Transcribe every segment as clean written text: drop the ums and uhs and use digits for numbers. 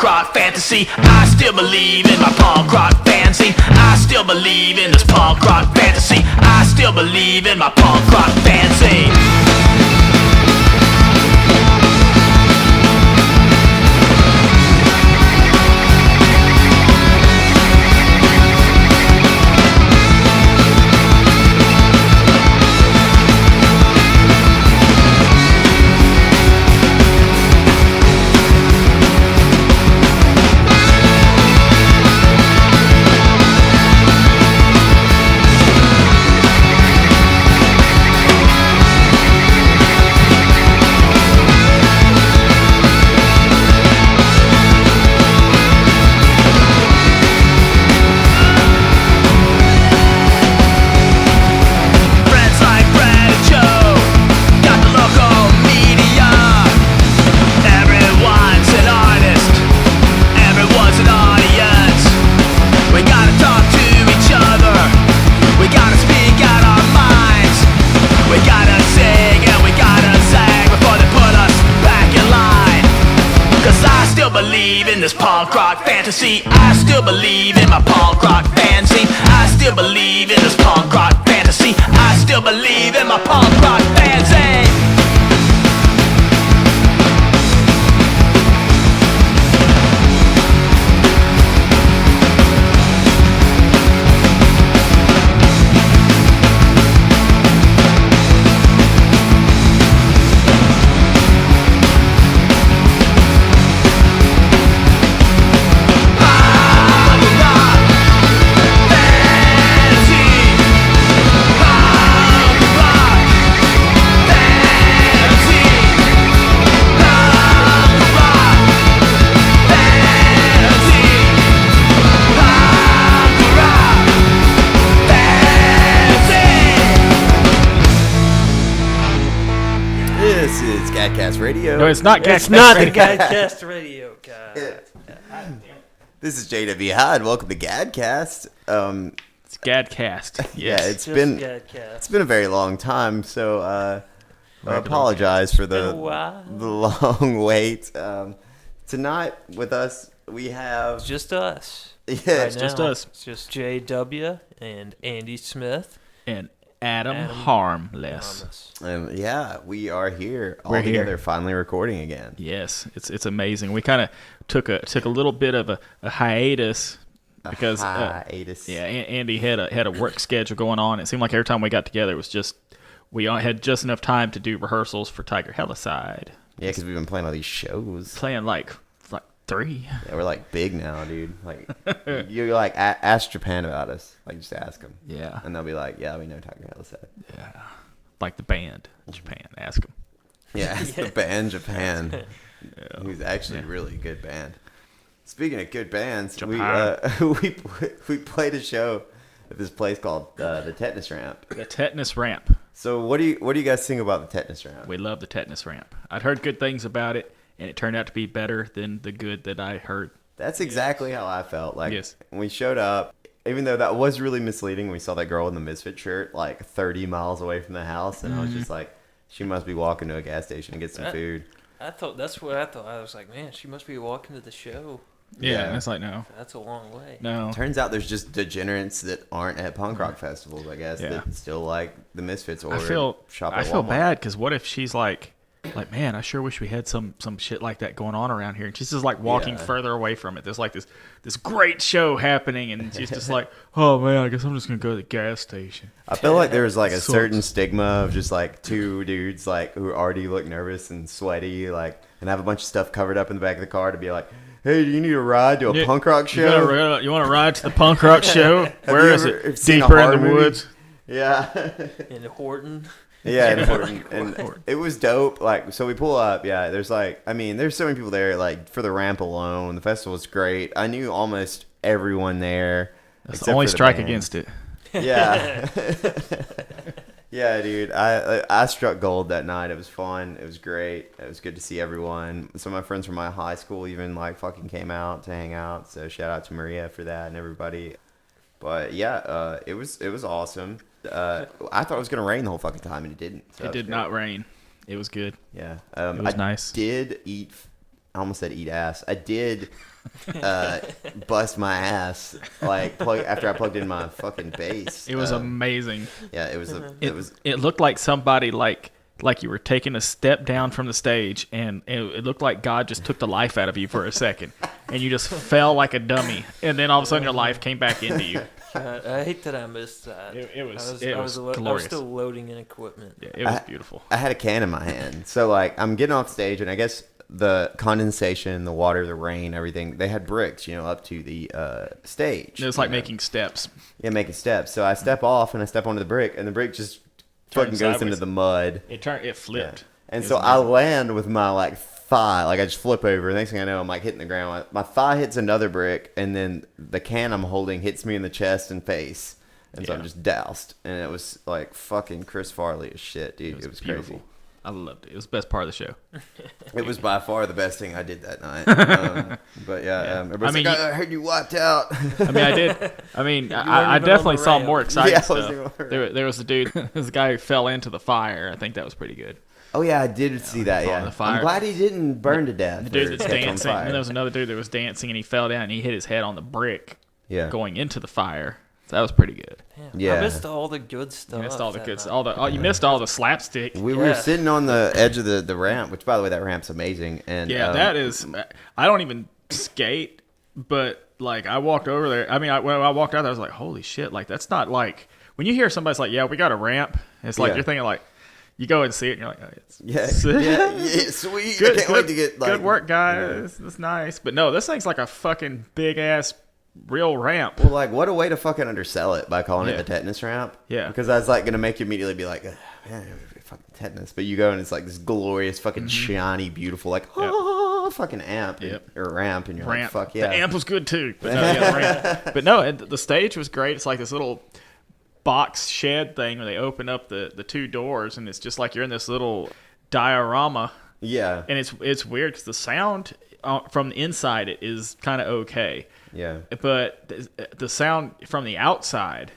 punk rock fantasy. I still believe in my punk rock fanzine. I still believe in this punk rock fantasy. I still believe in my punk rock fanzine. I still believe in my punk rock fanzine. I still believe in this punk rock fantasy. I still believe in my punk rock fanzine. Radio. No, it's not. It's not the GADcast Radio. God. This is JW Hyde. Welcome to GADcast. It's GADcast. Yes. Yeah, it's been a very long time, so I apologize for the long wait. Tonight with us we have It's just us. Yeah, it's just us. It's just JW and Andy Smith and Adam Harmless. Yeah, we are here all together, finally recording again. Yes, it's amazing. We kind of took a little bit of a hiatus because Andy had a work schedule going on. It seemed like every time we got together, it was just we had just enough time to do rehearsals for Tiger Helicide. Yeah, because we've been playing all these shows. Playing like 3. Yeah, we're like big now, dude. Like you like ask Japan about us. Like just ask them. Yeah, and they'll be like, yeah, we know Tiger Helicide. Yeah, like the band Japan. Ask them. Yeah, it's the band Japan. Who's actually a really good band. Speaking of good bands, we played a show at this place called the Tetanus Ramp. The Tetanus Ramp. So what do you guys think about the Tetanus Ramp? We love the Tetanus Ramp. I'd heard good things about it, and it turned out to be better than the good that I heard. That's exactly how I felt. Like yes. When we showed up, even though that was really misleading, we saw that girl in the Misfit shirt like 30 miles away from the house, and I was just like, she must be walking to a gas station to get some food. I thought that's what I thought. I was like, man, she must be walking to the show. Yeah, and it's like, no. That's a long way. No. Turns out there's just degenerates that aren't at punk rock festivals, I guess, that still like the Misfits or shop at Walmart. I feel bad because what if she's like, man, I sure wish we had some shit like that going on around here. And she's just like walking further away from it. There's like this great show happening, and she's just like, oh man, I guess I'm just gonna go to the gas station. I feel like there's like a certain stigma of just like two dudes like who already look nervous and sweaty, like, and have a bunch of stuff covered up in the back of the car to be like, hey, do you need a ride to a punk rock show? You want to ride to the punk rock show? Where is it? Deeper in the woods. Yeah. In Horton. Yeah, and it was dope. Like, so we pull up. Yeah, there's like, I mean, there's so many people there. Like for the ramp alone, the festival was great. I knew almost everyone there. That's the only strike against it. Yeah. Yeah, dude. I struck gold that night. It was fun. It was great. It was good to see everyone. Some of my friends from my high school even like fucking came out to hang out. So shout out to Maria for that and everybody. But yeah, it was awesome. I thought it was gonna rain the whole fucking time, and it didn't. So it did not rain. It was good. Yeah, it was nice. Did eat I almost said eat ass. I did bust my ass like after I plugged in my fucking bass. It was amazing. Yeah, It looked like somebody like you were taking a step down from the stage, and it looked like God just took the life out of you for a second, and you just fell like a dummy, and then all of a sudden your life came back into you. God, I hate that I missed that. It was glorious. I was still loading in equipment. Yeah, it was beautiful. I had a can in my hand, so like I'm getting off stage, and I guess the condensation, the water, the rain, everything, they had bricks, up to the stage. It was like making steps. Yeah, making steps. So I step off and I step onto the brick, and the brick just fucking goes into the mud. It flipped. Yeah. And so I land with my like thigh, like I just flip over. Next thing I know, I'm like hitting the ground. My thigh hits another brick, and then the can I'm holding hits me in the chest and face. And so I'm just doused. And it was like fucking Chris Farley as shit, dude. It was beautiful. Crazy. I loved it. It was the best part of the show. It was by far the best thing I did that night. But everybody's like, I heard you wiped out. I did. I definitely saw more exciting stuff. There was a dude, this guy who fell into the fire. I think that was pretty good. Oh, yeah, I did see that, yeah. I'm glad he didn't burn to death. The dude that's dancing. And there was another dude that was dancing, and he fell down, and he hit his head on the brick going into the fire. So that was pretty good. Damn, yeah. I missed all the good stuff. You missed all the good stuff. You missed all the slapstick. We were sitting on the edge of the ramp, which, by the way, that ramp's amazing. And that is... I don't even skate, but, like, I walked over there. I mean, when I walked out there, I was like, holy shit. Like, that's not like... When you hear somebody's like, yeah, we got a ramp, it's like you're thinking, like... You go and see it, and you're like, oh, it's sweet. Good, I can't wait to get like, good work, guys. That's nice. But no, this thing's like a fucking big ass real ramp. Well, like, what a way to fucking undersell it by calling it the tetanus ramp. Yeah. Because I was like gonna make you immediately be like, man, fucking tetanus. But you go and it's like this glorious, fucking shiny, beautiful, like fucking amp or ramp, and you're like, fuck yeah. The amp was good too. But no, the ramp. But no, the stage was great. It's like this little box shed thing where they open up the two doors, and it's just like you're in this little diorama. Yeah. And it's weird because the sound from the inside it is kind of okay. Yeah. But the sound from the outside,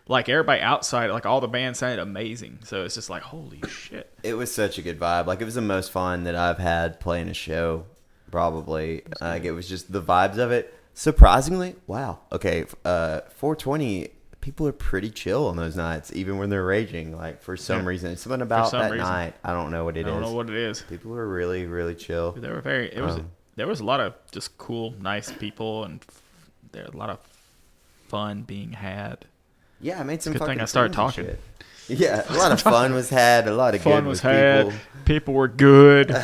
like everybody outside, like all the bands sounded amazing. So it's just like, holy shit. It was such a good vibe. Like, it was the most fun that I've had playing a show, probably. Like, it was just the vibes of it. Surprisingly, wow. Okay, 420... people are pretty chill on those nights, even when they're raging. Like, for some reason, something about that night, I don't know what it is. I don't know what it is. People were really, really chill. They were very. There was a lot of just cool, nice people, and there a lot of fun being had. Yeah, I made some. Good thing I started talking. Yeah, a lot of fun was had. A lot of fun good was had. People. People were good.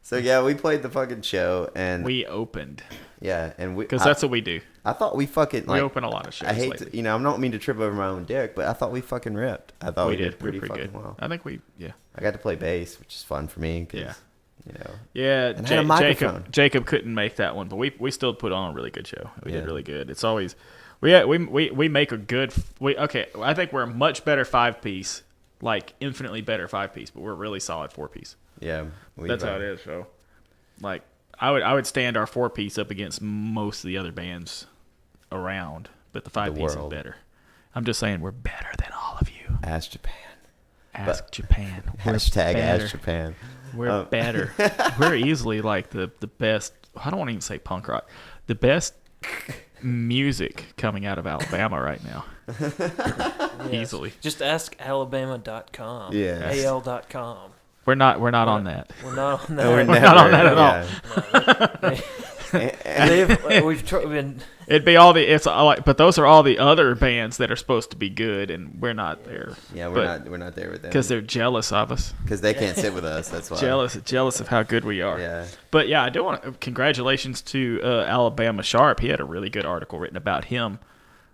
So yeah, we played the fucking show, and we opened. Yeah, and because that's what we do. I thought we fucking we open a lot of shows. I hate to, I don't mean to trip over my own dick, but I thought we fucking ripped. I thought we did pretty fucking good. Well. I think I got to play bass, which is fun for me. Yeah. Yeah. Jacob couldn't make that one, but we still put on a really good show. We did really good. It's always we make a good. I think we're a much better 5-piece, like infinitely better 5-piece, but we're a really solid 4-piece. Yeah, that's how it is. So, like. I would stand our 4-piece up against most of the other bands around, but the 5-piece is better. I'm just saying we're better than all of you. Ask Japan. Ask Japan. Hashtag Ask Japan. We're better. We're easily like the best. I don't want to even say punk rock. The best music coming out of Alabama right now. Yes. Easily. Just ask Alabama.com. Yeah. AL.com. We're not on that. We're not on that. We're not on that at all. We've been. It'd be all the but those are all the other bands that are supposed to be good, and we're not there. Yeah, we're not there with them because they're jealous of us. Because they can't sit with us. That's why. Jealous of how good we are. Yeah. But yeah, I do want to congratulations to Alabama Sharp. He had a really good article written about him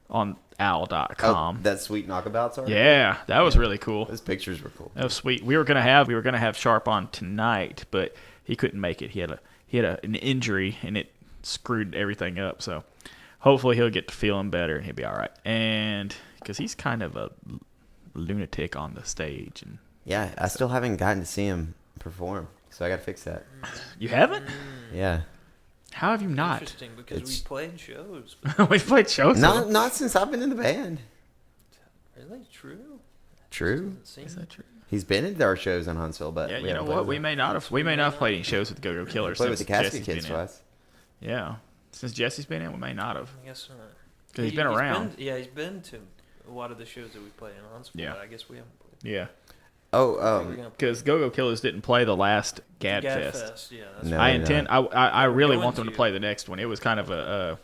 on Al.com. That sweet knockabouts article? Yeah, that was really cool. Those pictures were cool. That was sweet. We were gonna have Sharp on tonight, but he couldn't make it. He had an injury, and it screwed everything up. So hopefully he'll get to feeling better, and he'll be all right. And because he's kind of a lunatic on the stage, and yeah, I still haven't gotten to see him perform, so I got to fix that. You haven't? Yeah. How have you not? Interesting, because we played shows. We've played shows. Not since I've been in the band. Really? True? True. Is that true? He's been at our shows in Huntsville, but Yeah, you know what? We may not have played any shows with Go-Go Killer played with since the Casket Jesse's Kids been in. twice. Yeah, since Jesse's been in, we may not have. I guess not. Because he's been around. He's been to a lot of the shows that we play in Huntsville. Yeah. But I guess we haven't played. Yeah. Oh, Because Go-Go Killers didn't play the last GAD GAD Fest. Yeah, that's No. I intend. I really going want them to to. play the next one. It was kind of a.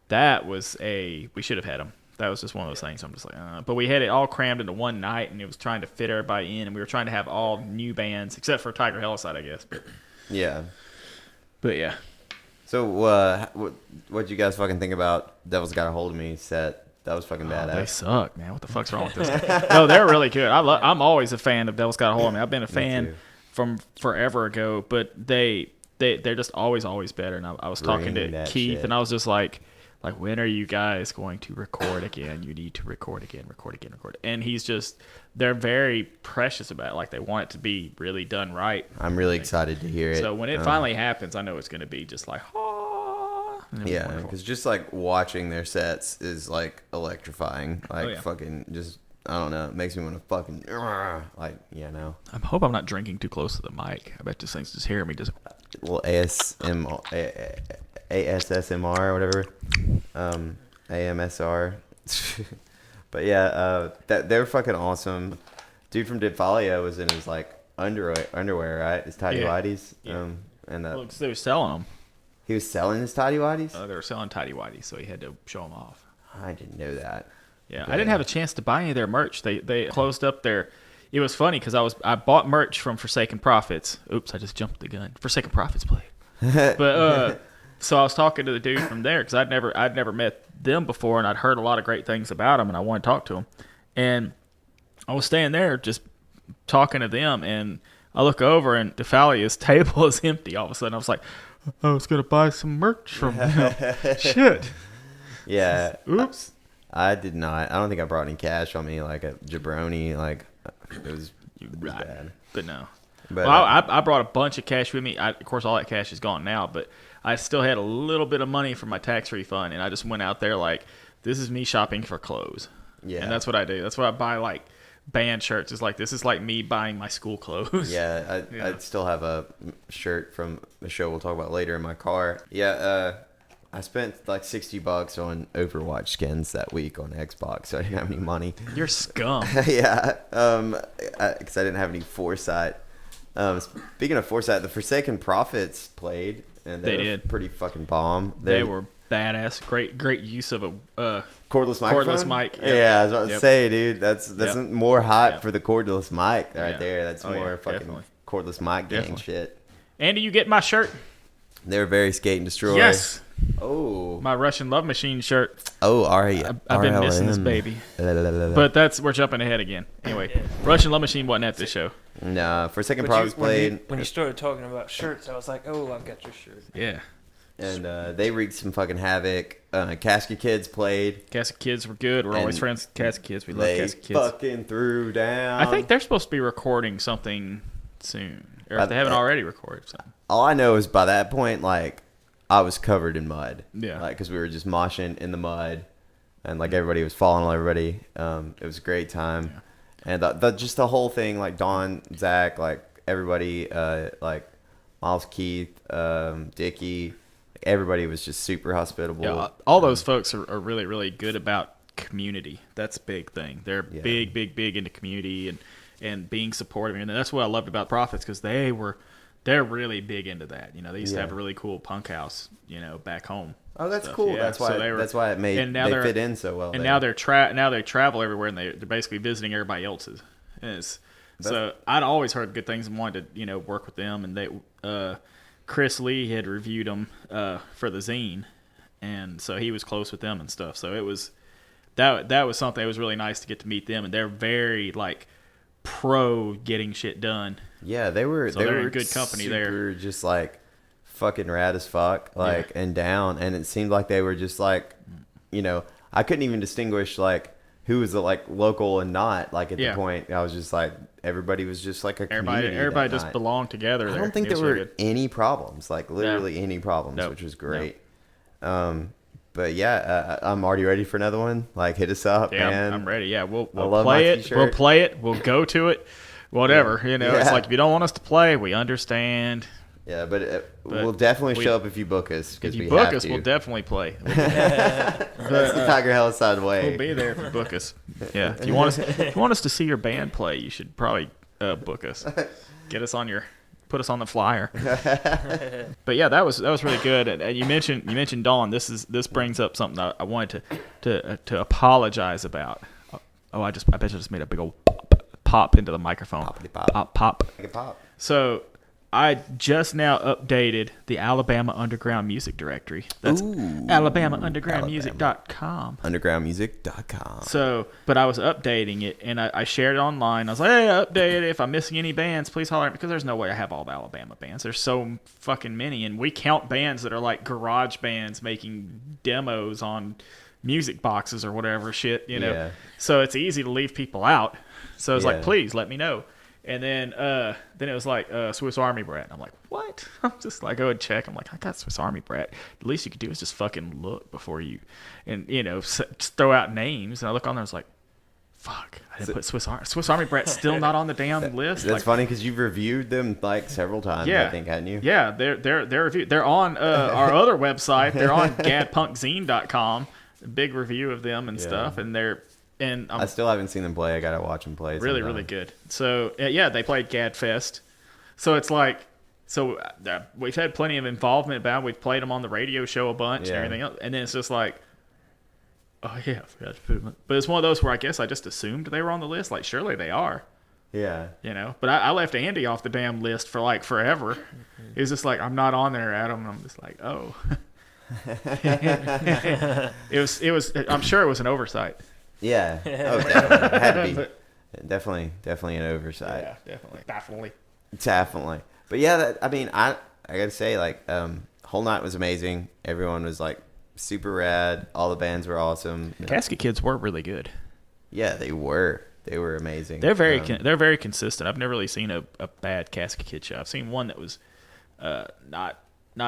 That was a. We should have had them. That was just one of those things. I'm just like, but we had it all crammed into one night, and it was trying to fit everybody in, and we were trying to have all new bands except for Tiger Helicide, I guess. yeah. But yeah, So, what you guys fucking think about Devil's Got a Hold of Me set? That was fucking they badass. suck, man. What the fuck's wrong with this? No, they're really good. I'm always a fan of Devil's Got a Hold of Me. I've been a fan too. from forever ago, but they're just always better. And I was talking Bring to that Keith, shit. and I was just like, when are you guys going to record again? You need to record again. And they're very precious about it. Like, they want it to be really done right. I'm really excited to hear it. So when it finally happens, I know it's going to be just like, and it's Yeah, wonderful. because just like watching their sets is like electrifying. Like yeah. fucking just, I don't know, it makes me want to fucking like, yeah, no. I hope I'm not drinking too close to the mic. I bet this thing's just hearing me. Just Well, ASSMR or whatever, AMSR. But yeah, they're fucking awesome. Dude from Didfalia was in his like underwear, right? His tidy whities. Yeah. And well, 'cause they were selling them. he was selling his tidy whities. They were selling tidy whities, so he had to show them off. I didn't know that. Yeah, Okay. I didn't have a chance to buy any of their merch. They closed up their. It was funny because I bought merch from Forsaken Prophets. Oops, I just jumped the gun. Forsaken Prophets played. But so I was talking to the dude from there because I'd never met them before, and I'd heard a lot of great things about them, and I wanted to talk to them. And I was staying there just talking to them, and I look over, and Defalia's table is empty. All of a sudden, I was like, I was gonna buy some merch from him. Shit. Yeah. Oops. I did not. I don't think I brought any cash on me, like a jabroni. Like it was Right. bad. But no. But Well, I brought a bunch of cash with me. Of course, all that cash is gone now, but I still had a little bit of money for my tax refund, and I just went out there like, this is me shopping for clothes. Yeah. And that's what I do. That's why I buy, like, band shirts. It's like, this is like me buying my school clothes. yeah, I still have a shirt from the show we'll talk about later in my car. Yeah, I spent like $60 on Overwatch skins that week on Xbox, so I didn't have any money. You're scum. Yeah, because I didn't have any foresight. Speaking of foresight, the Forsaken Prophets played, and They were did. pretty fucking bomb. They were badass. Great use of a cordless microphone. cordless mic. Yep. Yeah, I was about to Yep. say, dude, that's Yep. more hot Yep. for the cordless mic right Yeah. there. That's Oh, more yeah, fucking definitely. cordless mic gang Definitely. shit. Andy, you get my shirt? They were very skate and destroy. Yes. Oh. My Russian Love Machine shirt. Oh, Ari. I've been missing this baby. But we're jumping ahead again. Anyway, Russian Love Machine wasn't at this show. No, Forsaken But Prophets played, when you started talking about shirts, I was like, oh, I've got your shirt. Yeah. and they wreaked some fucking havoc. Casket Kids played. Casket Kids were good. We're always And friends with Casket Kids. We love They Casket Kids. fucking threw down. I think they're supposed to be recording something soon. Or if they haven't already recorded something. all I know is by that point, like, I was covered in mud. Yeah. Like, because we were just moshing in the mud, and like everybody was falling on everybody. It was a great time, and just the whole thing, like Don, Zach, like everybody, like Miles, Keith, Dickie, everybody was just super hospitable. Yeah, all those folks are really, really good about community. That's a big thing. They're Yeah. big into community and being supportive. And that's what I loved about Prophets, because they're really big into that. You know, they used to have a really cool punk house, back home. Oh, that's stuff. cool. Yeah, That's why. so they were- That's why it made and now they they're- fit in so well. And there. now they travel everywhere, and they're basically visiting everybody else's. So I'd always heard good things and wanted to work with them. And they Chris Lee had reviewed them for the zine, and so he was close with them and stuff. So it was that was something. It was really nice to get to meet them, and they're very like pro getting shit done. Yeah, they were. So they they're in were good company there. super just like fucking rad as fuck, like and down. And it seemed like they were just like, I couldn't even distinguish like who was like local and not. Like at the point, I was just like everybody was just like a community. Everybody that just night. belonged together. I there. don't think It there was were really good. any problems, like literally any problems, Nope. which was great. But yeah, I'm already ready for another one. Like hit us up, Yeah, man. I'm ready. Yeah, we'll love play my it. t-shirt. We'll play it. We'll go to it. whatever. Yeah. It's like if you don't want us to play, we understand. Yeah, but we'll definitely show up if you book us. If you book us, we'll definitely play. That's the Tiger Helicide way. We'll be there if you book us. Yeah, if you want us to see your band play, you should probably book us. Put us on the flyer. But yeah, that was really good. And you mentioned Dawn. This brings up something I wanted to apologize about. Oh, I bet I just made a big old pop into the microphone. Pop. Make it pop. So I just now updated the Alabama Underground Music Directory. That's alabamaundergroundmusic.com. Undergroundmusic.com. So, but I was updating it, and I shared it online. I was like, hey, update it. If I'm missing any bands, please holler at me. Because there's no way I have all the Alabama bands. There's so fucking many. And we count bands that are like garage bands making demos on music boxes or whatever shit, Yeah. So it's easy to leave people out. So it's Yeah. like, please let me know. And then it was like Swiss Army Brat. And I'm like, what? I'm just like, go and check. I'm like, I got Swiss Army Brat. The least you could do is just fucking look before you, and just throw out names. And I look on there, I was like, fuck, I didn't put Swiss Army Brat's still not on the damn list. That's funny because you've reviewed them like several times. Yeah, I think, hadn't you? Yeah, they're reviewed. They're on our other website. They're on gadpunkzine.com. A big review of them and stuff, and I still haven't seen them play. I gotta watch them play. Really, really good. So they played GAD Fest. So it's like, we've had plenty of involvement about. We've played them on the radio show a bunch and everything else. And then it's just like, oh yeah, I forgot to put them. But it's one of those where I guess I just assumed they were on the list. Like surely they are. Yeah. But I left Andy off the damn list for like forever. He was just like, I'm not on there, Adam. And I'm just like, oh. It was. I'm sure it was an oversight. Yeah. Oh, definitely. It had to be. Definitely an oversight. Yeah, definitely. But yeah, I gotta say, like, whole night was amazing. Everyone was like super rad. All the bands were awesome. Casket Kids were really good. Yeah, they were. They were amazing. They're very consistent. I've never really seen a bad Casket Kid show. I've seen one that was not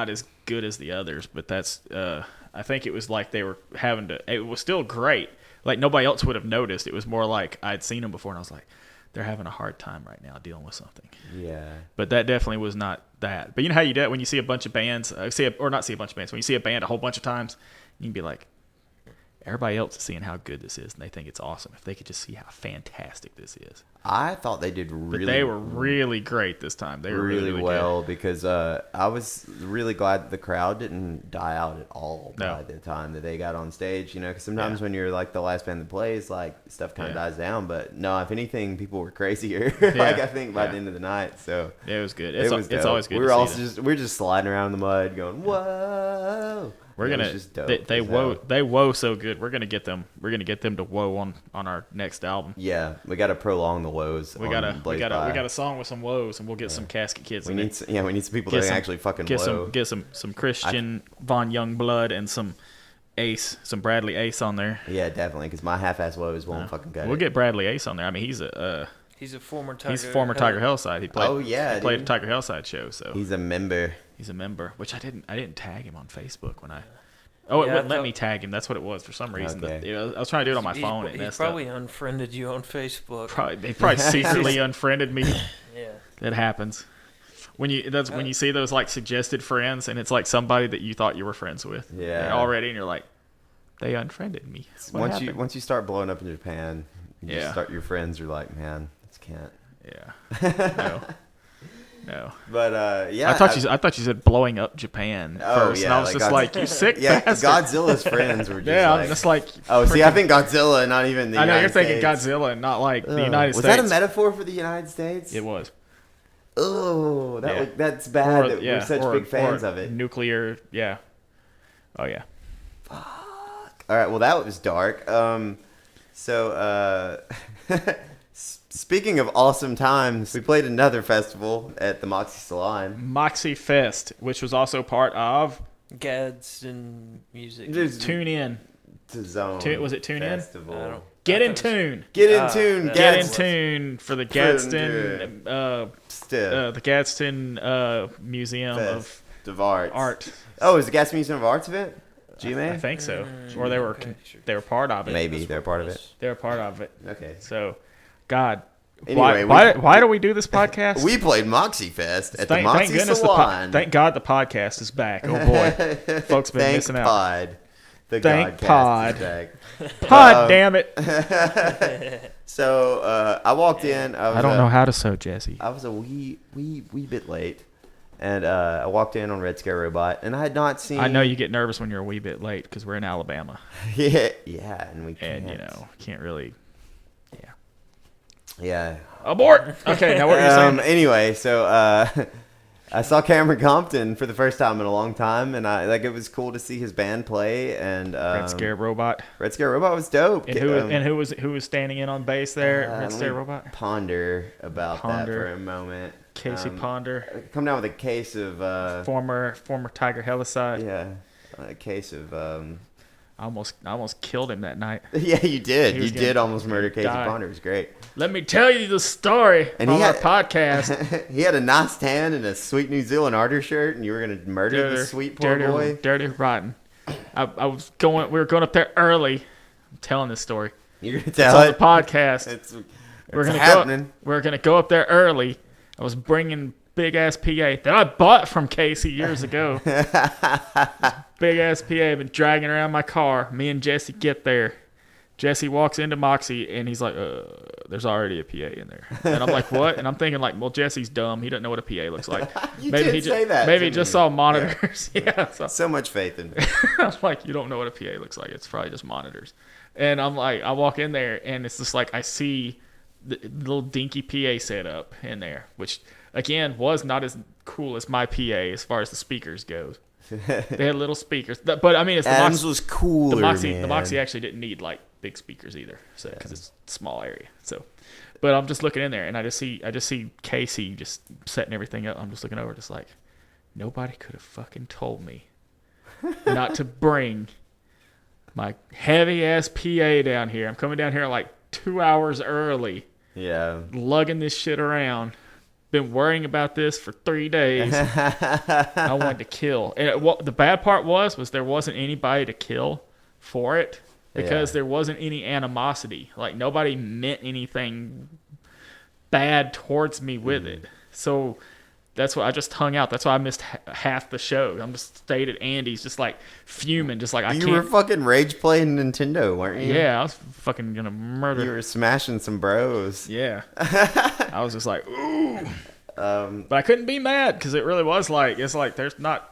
as good as the others, but that's I think it was like they were having to. It was still great. Like nobody else would have noticed. It was more like I'd seen them before, and I was like, they're having a hard time right now dealing with something. Yeah. But that definitely was not that. But you know how you do it when you see a bunch of bands, when you see a band a whole bunch of times, you can be like, everybody else is seeing how good this is, and they think it's awesome. If they could just see how fantastic this is. I thought they did really. But they were really great this time. They were really well good. Because I was really glad that the crowd didn't die out at all by the time that they got on stage. Because sometimes when you're like the last band that plays, like stuff kind of dies down. But no, if anything, people were crazier. Like I think by the end of the night. So yeah, it was good. It's always good. We were also we're just sliding around in the mud, going whoa. We're gonna they woe so good. We're gonna get them to woe on our next album. Yeah, we gotta prolong the woes. We got a song with some woes, and we'll get some Casket Kids. We need some people that can actually fucking woe. Get some Christian Von Youngblood and some Bradley Ace on there. Yeah, definitely, because my half-ass woes won't fucking cut it. We'll get Bradley Ace on there. I mean, he's a former Tiger Helicide. He played. He played a Tiger Helicide show. So he's a member. He's a member, which I didn't tag him on Facebook when I. Oh, it wouldn't let me tag him. That's what it was for some reason. Okay. I was trying to do it on my phone. He probably unfriended you on Facebook. They probably secretly unfriended me. Yeah, that happens. When you see those like suggested friends, and it's like somebody that you thought you were friends with. Yeah. Already, and you're like, they unfriended me. Once you start blowing up in Japan, your friends are like, man, this can't. Yeah. No. But I thought you said blowing up Japan first, and I was just like, you sick bastard. Godzilla's friends were just I'm just like. Oh, see, I think Godzilla, not even the. I know United you're thinking States. Godzilla, and not like the United States. Was that a metaphor for the United States? It was. Oh, that's bad. That we're such big fans of it. Nuclear, yeah. Oh yeah. Fuck. All right. Well, that was dark. Speaking of awesome times, we played another festival at the Moxie Salon. Moxie Fest, which was also part of Gadsden Music. Tune In. Was it Tune Festival. In? Get in tune. Get in tune. Get in tune for the Gadsden. The Gadsden Museum of Art. Oh, is the Gadsden Museum of Art's event? GMA? I think so. Or they were part of it. Maybe they're part of it. They're part of it. Okay. So, God, Anyway, why do we do this podcast? We played Moxie Fest at the Moxie Salon. Thank God the podcast is back. Oh boy, folks have been missing out. Thank Pod. Is back. Pod, damn it. So I walked in. I don't know how to sew, Jesse. I was a wee bit late, and I walked in on Red Scare Robot, and I had not seen. I know you get nervous when you're a wee bit late because we're in Alabama. yeah, and we can't. And can't really. Yeah. Abort. Okay, now what are you saying? Anyway, so I saw Cameron Compton for the first time in a long time, and it was cool to see his band play. And Red Scare Robot. Red Scare Robot was dope. And who was standing in on bass there? Red Scare Robot. Ponder that for a moment. Casey Ponder. Come down with a case of former Tiger Helicide. Yeah, a case of. I almost killed him that night. Yeah, you did. You did almost murder Casey Ponder. It was great. Let me tell you the story from our podcast. He had a nice tan and a sweet New Zealand Arter shirt, and you were going to murder the sweet poor boy. Dirty rotten. We were going up there early. I'm telling this story. You're going to tell it? On the podcast. We're going to go up there early. I was bringing big-ass PA that I bought from Casey years ago. Big-ass PA. I've been dragging around my car. Me and Jesse get there. Jesse walks into Moxie, and he's like, there's already a PA in there. And I'm like, what? And I'm thinking, like, well, Jesse's dumb. He doesn't know what a PA looks like. Maybe he just saw monitors. Yeah. So much faith in me. I'm like, you don't know what a PA looks like. It's probably just monitors. And I'm like, I walk in there, and it's just like I see the little dinky PA setup in there, which, again, was not as cool as my PA as far as the speakers goes. They had little speakers. But, I mean, Adams was cooler, The Moxie actually didn't need, like, big speakers either, so because it's a small area. So, but I'm just looking in there, and I just see Casey just setting everything up. I'm just looking over, just like, nobody could have fucking told me not to bring my heavy ass PA down here. I'm coming down here like 2 hours early. Yeah, lugging this shit around. Been worrying about this for 3 days. I wanted to kill, and the bad part was there wasn't anybody to kill for it. Because there wasn't any animosity. Like, nobody meant anything bad towards me with it. So that's why I just hung out. That's why I missed half the show. I'm just stayed at Andy's, just like fuming, just like You were fucking rage playing Nintendo, weren't you? Yeah, I was fucking gonna murder. You were smashing some bros. Yeah. I was just like, ooh. But I couldn't be mad because it really was like, it's like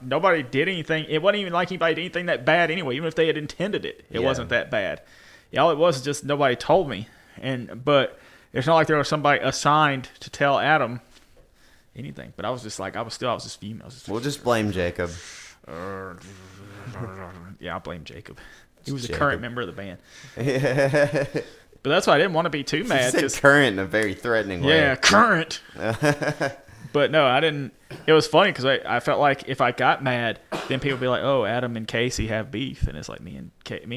nobody did anything. It wasn't even like anybody did anything that bad anyway. Even if they had intended it, it wasn't that bad. Yeah, all it was just nobody told me. But it's not like there was somebody assigned to tell Adam anything. But I was just like, I was just fuming. We'll just blame Jacob. Yeah, I'll blame Jacob. He was a current member of the band. But that's why I didn't want to be too mad. You said current in a very threatening way. Yeah, current. But no, I didn't. It was funny because I felt like if I got mad, then people would be like, "Oh, Adam and Casey have beef," and it's like me and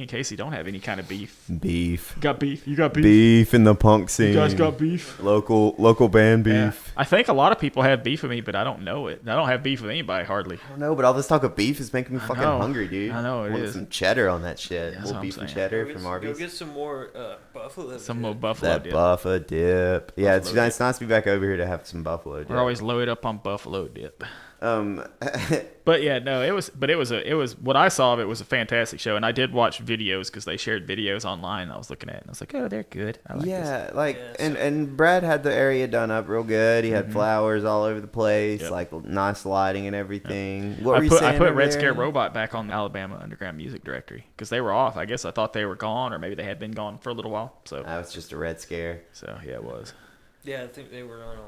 Casey don't have any kind of beef. Beef. Got beef. You got beef. Beef in the punk scene. You guys got beef. Local band beef. Yeah. I think a lot of people have beef with me, but I don't know it. I don't have beef with anybody hardly. I don't know, but all this talk of beef is making me fucking hungry, dude. I know I want some cheddar on that shit. Yeah, little beef and cheddar from Arby's. Go get some more buffalo. Some more buffalo dip. That buffalo dip. Yeah, it's nice to be back over here to have some buffalo dip. We're always loaded up on buffalo dip. But yeah, no, it was what I saw of it was a fantastic show, and I did watch videos because they shared videos online. I was looking at it, and I was like, oh, they're good. I like this. And Brad had the area done up real good. He had flowers all over the place, like nice lighting and everything. What were you saying? I put Red Scare Robot back on the Alabama Underground Music Directory because they were off. I guess I thought they were gone, or maybe they had been gone for a little while. So that was just a Red Scare. So yeah, it was. Yeah, I think they were on a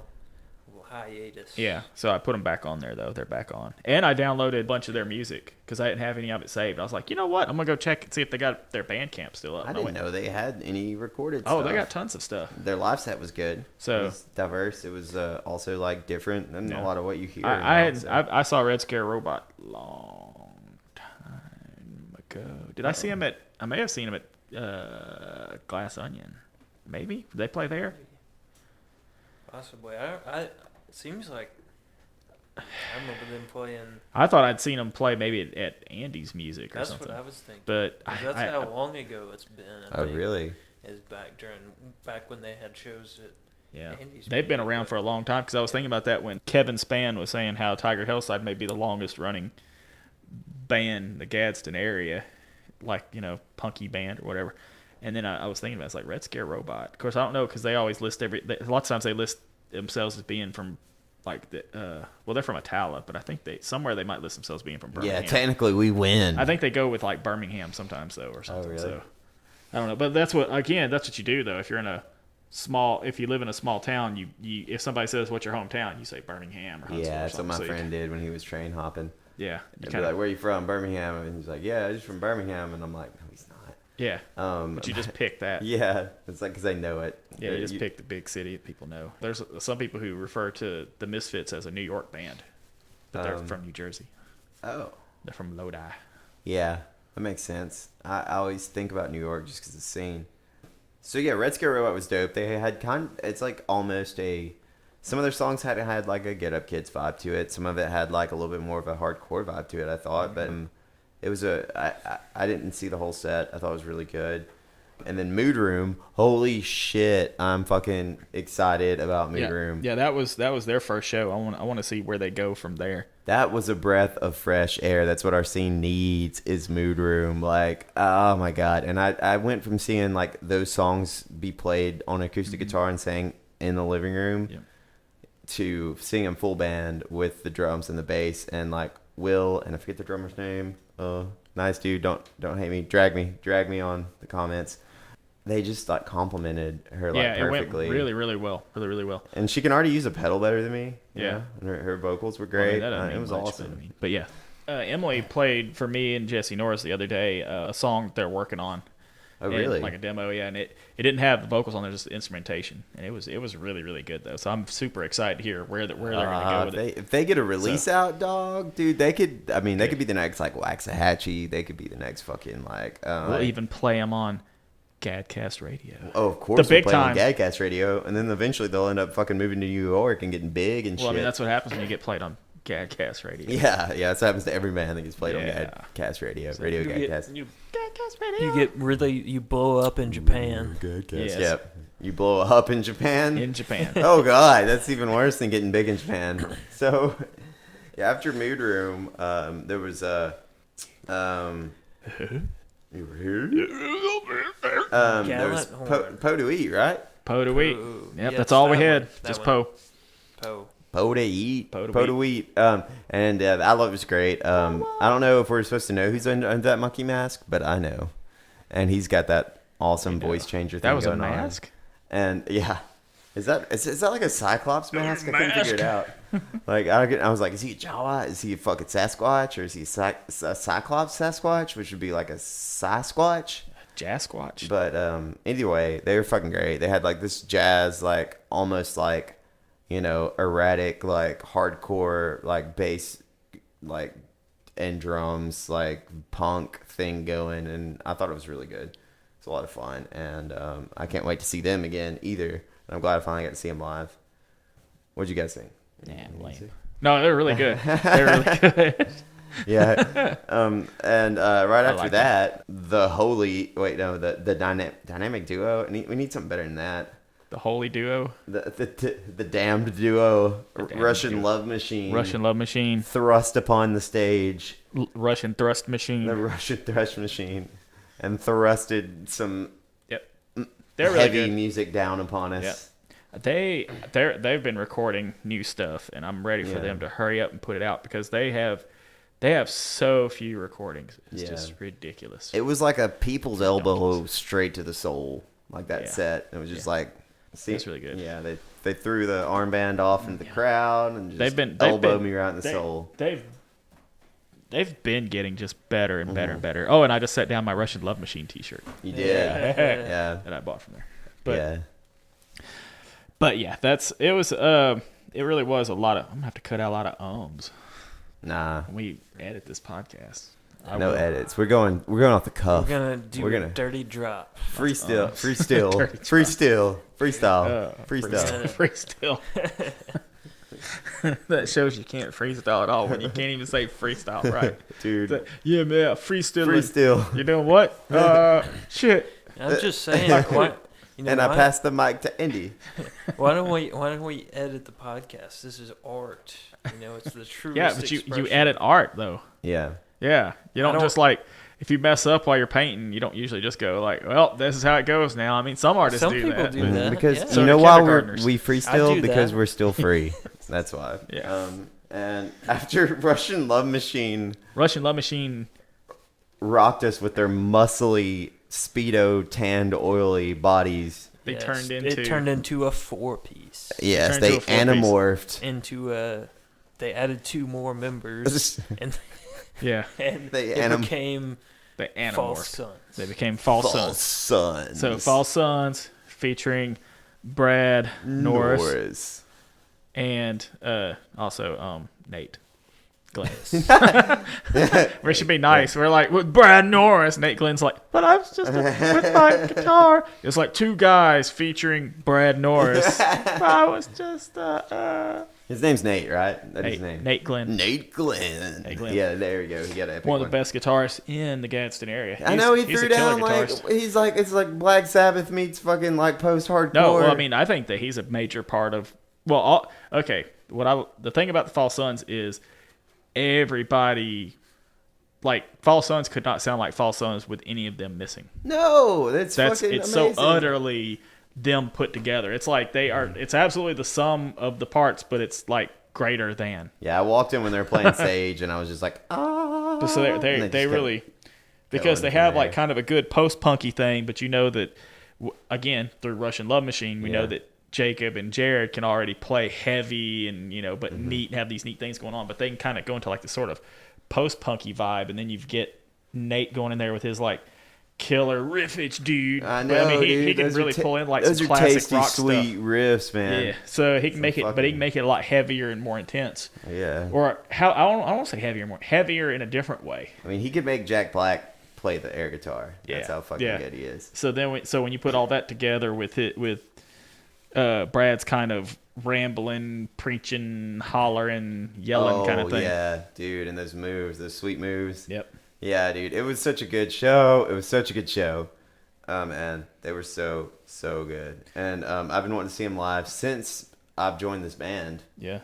hiatus. Yeah, so I put them back on there though. They're back on, and I downloaded a bunch of their music because I didn't have any of it saved. I was like, you know what? I'm gonna go check and see if they got their Bandcamp still up. I didn't know they had any recorded stuff. Oh, they got tons of stuff. Their live set was good. So it was diverse. It was also like different than a lot of what you hear. I saw Red Scare Robot long time ago. Did I see him at? I may have seen him at Glass Onion. Maybe did they play there? Possibly. It seems like I remember them playing. I thought I'd seen them play maybe at Andy's Music or something. That's what I was thinking. But that's how long ago it's been. Really? Is back when they had shows at Yeah, Andy's they've been around for a long time. Because I was thinking about that when Kevin Spann was saying how Tiger Helicide may be the longest running band in the Gadsden area, like, you know, punky band or whatever. And then I was thinking about, it's like Red Scare Robot. Of course, I don't know, because they always list a lot of times they list themselves as being from like well, they're from Attala, but I think somewhere they might list themselves being from Birmingham. Yeah, technically we win. I think they go with like Birmingham sometimes though, or something. Oh, really? So I don't know, but that's what you do though. If you're in if you live in a small town, you if somebody says what's your hometown, you say Birmingham or Huntsville. Yeah, or that's what something. my friend did when he was train hopping. Yeah, He'd be like, "Where are you from?" Birmingham, and he's like, "Yeah, he's from Birmingham," and I'm like, "No, he's not." Yeah, but you just pick that. Yeah, it's like because they know it. Yeah, you just pick the big city that people know. There's some people who refer to the Misfits as a New York band, but they're from New Jersey. Oh, they're from Lodi. Yeah, that makes sense. I always think about New York just because of the scene. So yeah, Red Scare Robot was dope. They had it's like almost some of their songs had like a Get Up Kids vibe to it. Some of it had like a little bit more of a hardcore vibe to it, I thought. But it was I didn't see the whole set. I thought it was really good. And then Mood Room, holy shit, I'm fucking excited about Mood Room. Yeah, that was their first show. I want to see where they go from there. That was a breath of fresh air. That's what our scene needs, is Mood Room. Like, oh my God. And I went from seeing like those songs be played on acoustic guitar and sang in the living room to seeing them full band with the drums and the bass, and like Will, and I forget the drummer's name. Nice dude. Don't hate me. Drag me on the comments. They just like complimented her like perfectly. It went really well. Really well. And she can already use a pedal better than me. Yeah. And her vocals were great. It was awesome. But yeah. Emily played for me and Jesse Norris the other day a song they're working on. Oh, really? Like a demo, yeah. And it didn't have the vocals on there, just the instrumentation. And it was really, really good, though. So I'm super excited to hear where they're going to go with it. If they get a release out, dog, dude, they could be the next, like, Waxahachie. They could be the next fucking, like... we'll even play them on GADcast Radio. Oh, of course. The big we'll play time. on GADcast Radio. And then eventually they'll end up fucking moving to New York and getting big and shit. Well, I mean, that's what happens when you get played on GADcast Radio. Yeah, that's what happens to every band that gets played on GADcast Radio. Radio GADcast. GADcast Radio. You blow up in Japan. GADcast. Yes. Yep. You blow up in Japan? In Japan. Oh, God. That's even worse than getting big in Japan. So, yeah, after Mood Room, there was a... you were here? There was Po to Eat, right? Po to Eat. Yep, Yeah, that's all we that had. one. Just That Po. Po. Po to Eat. Po to Po to Eat. And I love it was great. I don't know if we're supposed to know who's under that monkey mask, but I know. And he's got that awesome voice changer thing That was a going on. mask? And yeah. Is that like a Cyclops mask? I couldn't figure it out. Like I was like, is he a Jawa? Is he a fucking Sasquatch? Or is he a Cyclops Sasquatch? Which would be like a Cy-Squatch? Jasquatch. But anyway, they were fucking great. They had like this jazz, like almost like, you know, erratic, like hardcore, like bass, like and drums, like punk thing going, and I thought it was really good. It's a lot of fun, and I can't wait to see them again either. And I'm glad I finally got to see them live. What'd you guys think? Yeah, lame. No, they're really good. They're really good. Yeah. And right after that, the dynamic duo. We need something better than that. The Holy Duo. The damned duo. Russian Love Machine. Russian Love Machine. Thrust upon the stage. Russian Thrust Machine. The Russian Thrust Machine. And thrusted some They're really heavy good. music down upon us. They've been recording new stuff, and I'm ready for them to hurry up and put it out because they have so few recordings. It's just ridiculous. It was like a people's elbow straight to the soul, like that set. It was just like, see, it's really good. Yeah, they threw the armband off into the crowd and just elbowed me right in the soul. They've been getting just better and better and better. Oh, and I just set down my Russian Love Machine T-shirt. You did, yeah. That I bought from there. But yeah, it really was a lot of. I'm gonna have to cut out a lot of ums. Nah, when we edit this podcast. No edits. We're going off the cuff. We're gonna dirty drop. Freestyle. That shows you can't freestyle at all when you can't even say freestyle right. Dude. Yeah, man, freestyle. Freestyle. You're doing what? Shit. I'm just saying, You know and I what? passed the mic to Indy. Why don't we edit the podcast? This is art. You know, it's the truest Yeah, but you expression. edit art though. Yeah. Yeah, you don't just like if you mess up while you're painting, you don't usually just go like, well, this is how it goes now. I mean, some artists Some do people that. do that. Because yeah. So you do know why kindergartners. we freestill? I do Because that. we're still free. That's why. Yeah. And after Russian Love Machine Russian Love Machine. rocked us with their muscly, speedo, tanned, oily bodies. They Yes, turned it turned into a 4-piece. Yes, Turned they into a four-piece. anamorphed. They added 2 more members, and Yeah, They it became they False anamorphed. Sons. They became False False Sons. Sons. So False Sons featuring Brad Norris and also Nate Glenn. We should be nice. We're like with Brad Norris. Nate Glenn's like, but I was just with my guitar. It's like 2 guys featuring Brad Norris. I was just His name's Nate, right? That's his name. Nate Glenn. Nate Glenn. Nate Glenn. Yeah, there you go. He got an epic One of the best guitarists in the Gadsden area. I know he he's threw a killer down like guitarist. it's like Black Sabbath meets fucking like post-hardcore. No, well, I mean, I think that he's a major part of. Well, okay. The thing about the False Sons is everybody, like False Sons, could not sound like False Sons with any of them missing. no, that's It's fucking so amazing. utterly them put together. It's like they are. It's absolutely the sum of the parts, but it's like greater than. Yeah, I walked in when they were playing Sage, and I was just like, ah. So And they just really, kept because they going have from like there. kind of a good post-punky thing, but you know that, again, through Russian Love Machine, we know Yeah. that Jacob and Jared can already play heavy and, but Mm-hmm. neat and have these neat things going on, but they can kind of go into like the sort of post-punky vibe, and then you get Nate going in there with his like killer riffage, dude. I But, know, he dude. can Those really are pull in like those some are classic tasty, rock sweet stuff. riffs, man. Yeah, so he can make it, but he fucking- can make it a lot heavier and more intense. Yeah. Or how I don't want to say heavier, more heavier in a different way. I mean, he could make Jack Black play the air guitar. That's Yeah. how fucking Yeah. good he is. So then, when you put all that together with Brad's kind of rambling, preaching, hollering, yelling kind of thing. yeah, dude, and those moves, those sweet moves. Yep. Yeah, dude, it was such a good show. It was such a good show. And they were so good. And I've been wanting to see them live since I've joined this band. Yeah.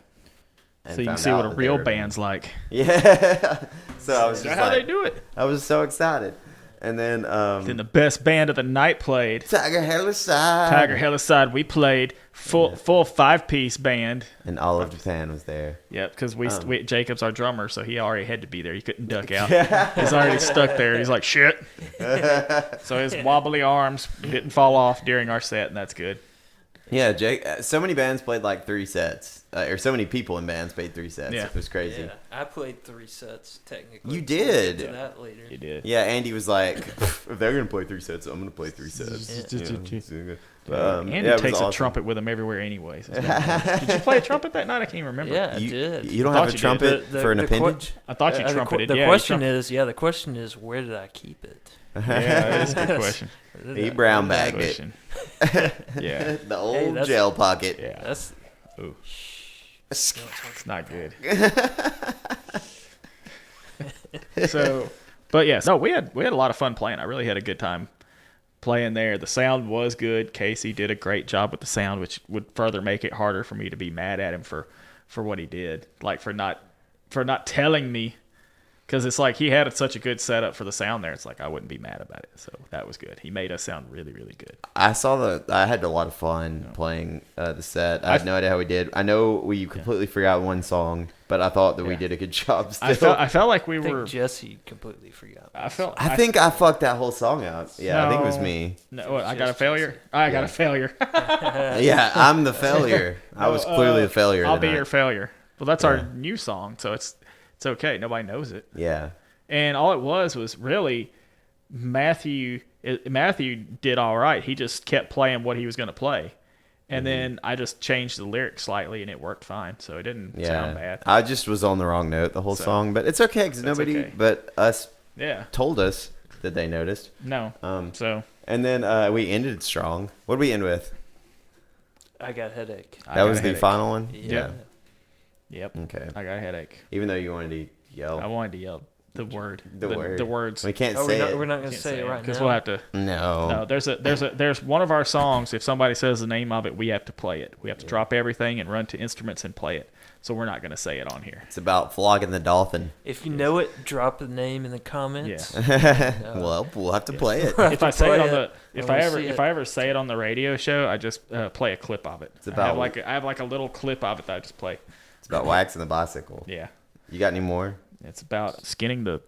And So you can found see out what a that they real were- band's like. Yeah. So I was Is that just how like, they do it? I was so excited. And then Then the best band of the night played. Tiger Helicide. Tiger Helicide. We played full 5-piece band. And all of Japan was there. Yep, because we Jacob's our drummer, so he already had to be there. He couldn't duck out. He's already stuck there. He's like, shit. So his wobbly arms didn't fall off during our set, and that's good. Yeah, Jake. So many bands played like 3 sets, or so many people in bands played 3 sets. Yeah. It was crazy. Yeah, I played 3 sets technically. You We'll did? get to that later. You did. Yeah, Andy was like, if they're gonna play 3 sets, I'm gonna play 3 sets. Andy yeah, it was takes a awesome. trumpet with him everywhere anyways. Did you play a trumpet that night? I can't remember. Yeah, I You, did. you don't I have a thought you trumpet did. for an The que- appendage? I thought you trumpeted. The yeah, question is, where did I keep it? Yeah, that is a good question. He brown Good bagged it. question. Yeah, The old that's- gel pocket. yeah. That's Ooh, it's not good. So, but yes, no, we had a lot of fun playing. I really had a good time playing there. The sound was good. Casey did a great job with the sound, which would further make it harder for me to be mad at him for what he did, like for not telling me. Because it's like he had such a good setup for the sound there. It's like I wouldn't be mad about it. So that was good. He made us sound really, really good. I had a lot of fun playing the set. I had no idea how we did. I know we completely forgot one song, but I thought that we Yeah. did a good job still. I felt like we I think were. Jesse completely forgot. I felt. I think I fucked that whole song up. Yeah, I think it was me. No, what, I got a failure. I got a failure. Yeah, I'm the failure. I was clearly the failure. I'll be tonight. your failure. Well, that's our new song, so it's okay. Nobody knows it. Yeah. And all it was really Matthew did all right. He just kept playing what he was going to play. And then I just changed the lyrics slightly, and it worked fine. So it didn't sound bad. I just was on the wrong note the whole song, but it's okay because nobody okay. but us Yeah. told us that they noticed. No. So And then we ended strong. What did we end with? I got a headache. I That got was a the headache. final one? Yeah. Yep. Okay. I got a headache. Even though you wanted to yell. I wanted to yell The word. The word. The words. We can't say it. We're not going to say it right now. Because we'll have to. No. No, there's one of our songs. If somebody says the name of it, we have to play it. We have to drop everything and run to instruments and play it. So we're not going to say it on here. It's about flogging the dolphin. If you know it, drop the name in the comments. Yeah. Well, we'll have to play it. If I say it on the, if I ever say it on the radio show, I just play a clip of it. It's about, I have like a little clip of it that I just play. It's about waxing the bicycle. Yeah. You got any more? It's about skinning the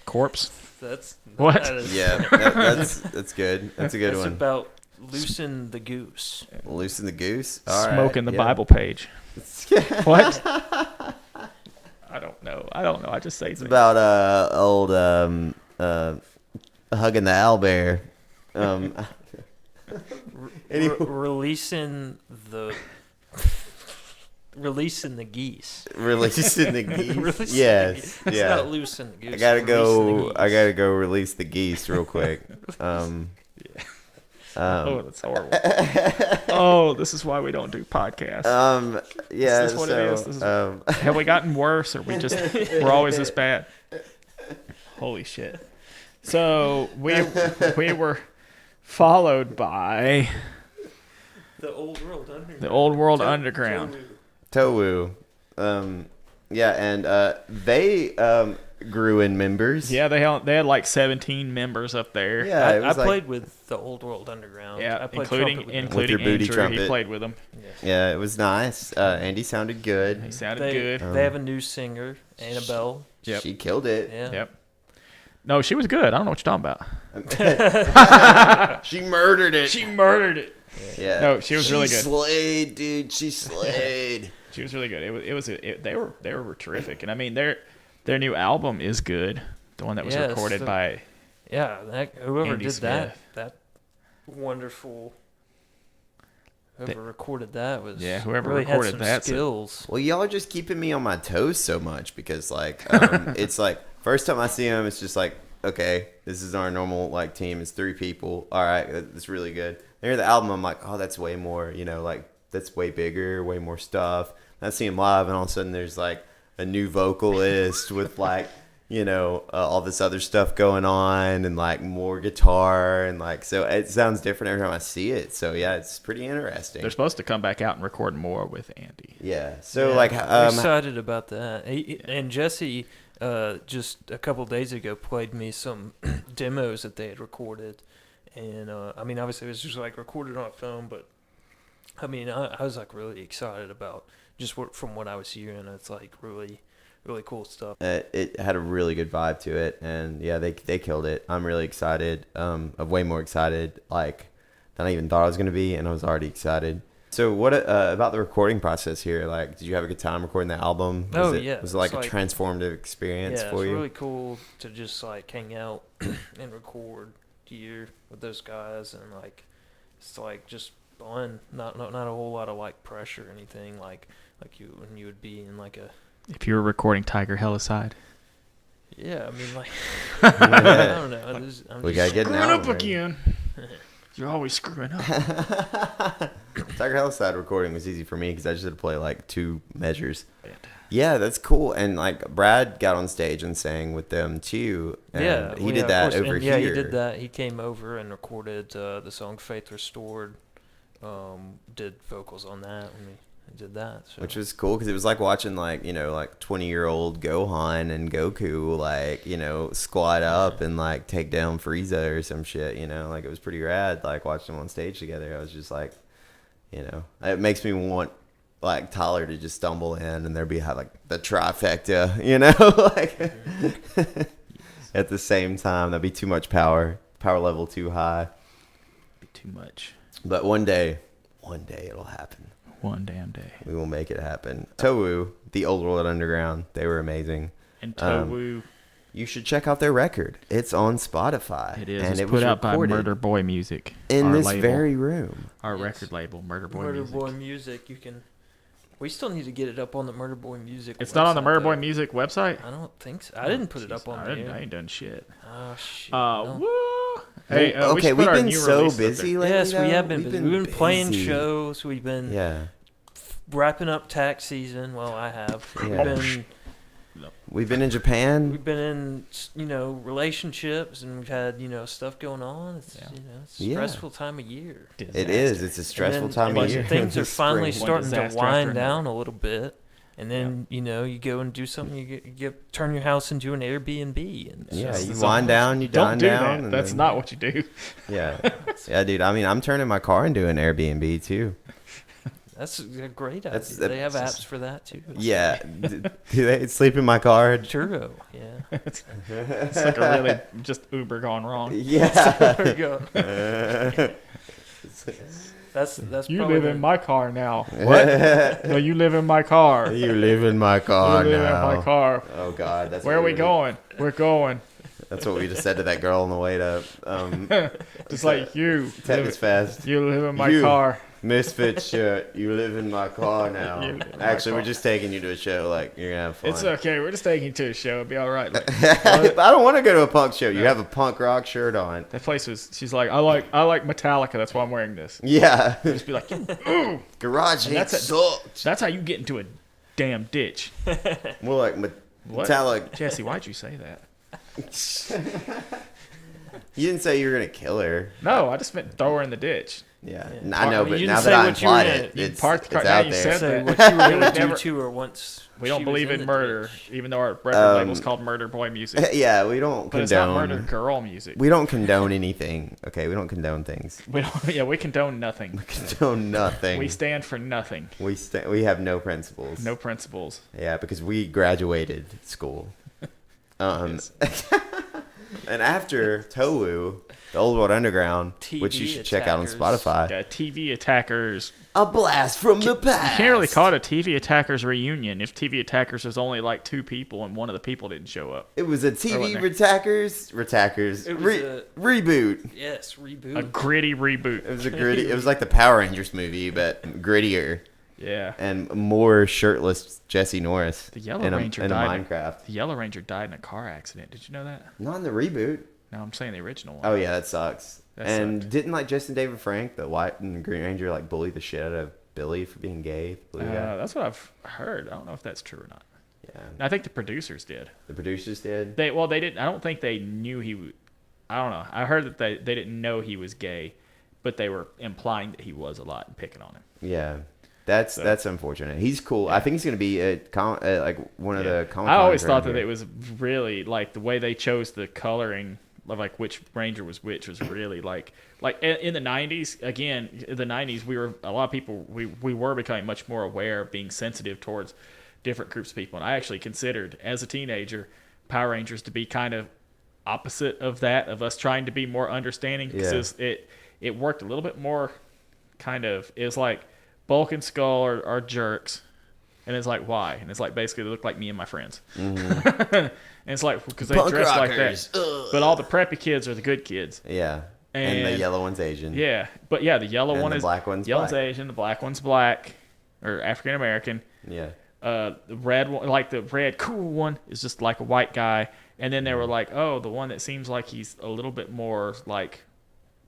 corpse. What? Yeah, that's good. That's a good one. It's about loosen the goose. Loosen the goose. All Smoking right, the Bible page. What? I don't know. I just say it's about old hugging the owlbear. Releasing the geese. Releasing the geese. Yes. Yeah. It's not loosen the goose. I gotta go release the geese real quick. Oh, that's horrible. Oh, this is why we don't do podcasts. Yeah. Is this what it is? Have we gotten worse, or we're always this bad? Holy shit! So we were followed by the Old World Underground. The Old World Underground. Towu. Yeah, and they grew in members. Yeah, they had like 17 members up there. Yeah, I played with the Old World Underground. Yeah, I played including with your booty Andrew. trumpet. He played with them. Yeah, it was nice. Andy sounded good. He sounded good. They have a new singer, Annabelle. Yep. She killed it. Yeah. Yep. No, she was good. I don't know what you're talking about. She murdered it. She murdered it. Yeah. No, she was really good. She slayed, dude. She slayed. She was really good. They were terrific, and I mean their new album is good. The one that was recorded by whoever Andy did Smith. that wonderful. Whoever recorded that was whoever really recorded had some that skills. Well, y'all are just keeping me on my toes so much because like it's like first time I see them, it's just like okay, this is our normal like team. It's 3 people. All right, that's really good. I hear the album, I'm like, oh, that's way more. Like that's way bigger, way more stuff. And I see them live, and all of a sudden there's like a new vocalist with like all this other stuff going on, and like more guitar, and like so it sounds different every time I see it. So yeah, it's pretty interesting. They're supposed to come back out and record more with Andy. Yeah. So I'm excited about that. And Jesse just a couple days ago played me some demos that they had recorded, and I mean obviously it was just like recorded on a phone, but I mean I was like really excited about just from what I was hearing. It's like really cool stuff. It had a really good vibe to it, and yeah, they killed it. I'm really excited. I'm way more excited like than I even thought I was gonna be, and I was already excited. So what about the recording process here? Like, did you have a good time recording the album? Was it like a transformative experience for you? Yeah, it's really cool to just like hang out and record here with those guys, and like it's like just fun. Not a whole lot of like pressure or anything like when you would be in like a. If you were recording Tiger Helicide. Yeah, I mean like I don't know. We gotta get an album, up again. You're always screwing up. Tiger Helicide recording was easy for me because I just had to play like 2 measures. Yeah, that's cool. And like Brad got on stage and sang with them too. And he did that over here. Yeah, he did that. He came over and recorded the song "Faith Restored." Did vocals on that when we did that, so. Which was cool because it was like watching like 20-year-old Gohan and Goku like squat up and like take down Frieza or some shit. Like it was pretty rad. Like watching them on stage together, I was just like, it makes me want like Tyler to just stumble in and there be like the trifecta, like at the same time. That'd be too much power level too high. Be too much. But one day it'll happen. One damn day. We will make it happen. Towu, the Old World Underground, they were amazing. And Towu. You should check out their record. It's on Spotify. It is. And it's put out by Murder Boy Music. In this very room. Our record label, Murder Boy Music. Murder Boy Music. We still need to get it up on the Murder Boy Music It's website, not on the Murder Boy Music website? I don't think so. I didn't put it up on there. I ain't done shit. Oh, shit. Woo! Hey, okay, we've been so busy lately. Yes, we have been busy. We've been playing shows. We've been wrapping up tax season. Well, I have. Yeah. We've been We've been in Japan. We've been in, relationships, and we've had, stuff going on. It's, it's a stressful time of year. Disaster. It is. It's a stressful time of year. Things are finally Spring. starting to wind down a little bit. And then, you go and do something, you turn your house into an Airbnb. And you wind down, you dine down. That. That's not what you do. Yeah. Yeah, dude. I mean, I'm turning my car into an Airbnb, too. That's a great idea. They have apps for that, too. Yeah. Do they sleep in my car? Churro, yeah. It's like a really just Uber gone wrong. Yeah. There you go. That's you live in my car now. What? No, you live in my car. You live in my car you live now. in my car. Oh God, that's where are we going? We're going. That's what we just said to that girl on the way to. Just like you. Tetanus Fest. You live in my car. Misfit shirt. You live in my car now. Actually, we're just taking you to a show. Like you're gonna have fun. It's okay. We're just taking you to a show. It'll be all right. I don't want to go to a punk show. You have a punk rock shirt on. That place was. She's like, I like Metallica. That's why I'm wearing this. Yeah. Just be like, ooh. Garage hate sucks. That's how you get into a damn ditch. More like Metallica. Jesse, why'd you say that? You didn't say you were gonna kill her. No, I just meant throw her in the ditch. Yeah. I know, but you now didn't that I say what you implied were it, gonna- it's parked the car- it's now out you there. said Say that. what you were going to Never- do to her once. We don't she believe was in the murder, ditch. even though our record label's called Murder Boy Music. Yeah, we don't But it's not murder condone. girl music. We don't condone anything. Okay, we don't condone things. We don't. Yeah, we condone nothing. We condone nothing. We stand for nothing. We have no principles. No principles. Yeah, because we graduated school. Yes. And after Towu, the Old World Underground, TV which you should check out on attackers. Spotify. Yeah, TV Attackers. A blast from the past. You can't really call it a TV Attackers reunion if TV Attackers was only like 2 people and one of the people didn't show up. It was a TV wasn't Retackers It was a- reboot. Yes, reboot. A gritty reboot. It was a gritty. It was like the Power Rangers movie, but grittier Yeah. and more shirtless Jesse Norris. The Yellow in Ranger in died. Minecraft. The Yellow Ranger died in a car accident. Did you know that? Not in the reboot. No, I'm saying the original one. Oh yeah, that sucks. That and sucked. didn't like Justin David Frank, the White and Green Ranger, like bully the shit out of Billy for being gay? Blue guy. That's what I've heard. I don't know if that's true or not. Yeah. I think the producers did. The producers did. They didn't. I don't think they knew he. I don't know. I heard that they didn't know he was gay, but they were implying that he was a lot and picking on him. Yeah. That's unfortunate. He's cool. I think he's gonna be like one of the. I always thought that it was really like the way they chose the coloring of like which ranger was which was really like in the 90s. Again, in the 90s, a lot of people we were becoming much more aware of being sensitive towards different groups of people, and I actually considered as a teenager Power Rangers to be kind of opposite of that, of us trying to be more understanding, because it worked a little bit more kind of. It was like Bulk and Skull are jerks, and it's like, why? And it's like, basically they look like me and my friends. Mm-hmm. And it's like, because they Punk dress rockers. like that. But all the preppy kids are the good kids. Yeah. And the yellow one's Asian. Yeah, but yeah, the yellow And one the is black one's yellow's black. Asian, the black one's black or African American. Yeah. The red one, like the red cool one, is just like a white guy. And then they were like, oh, the one that seems like he's a little bit more like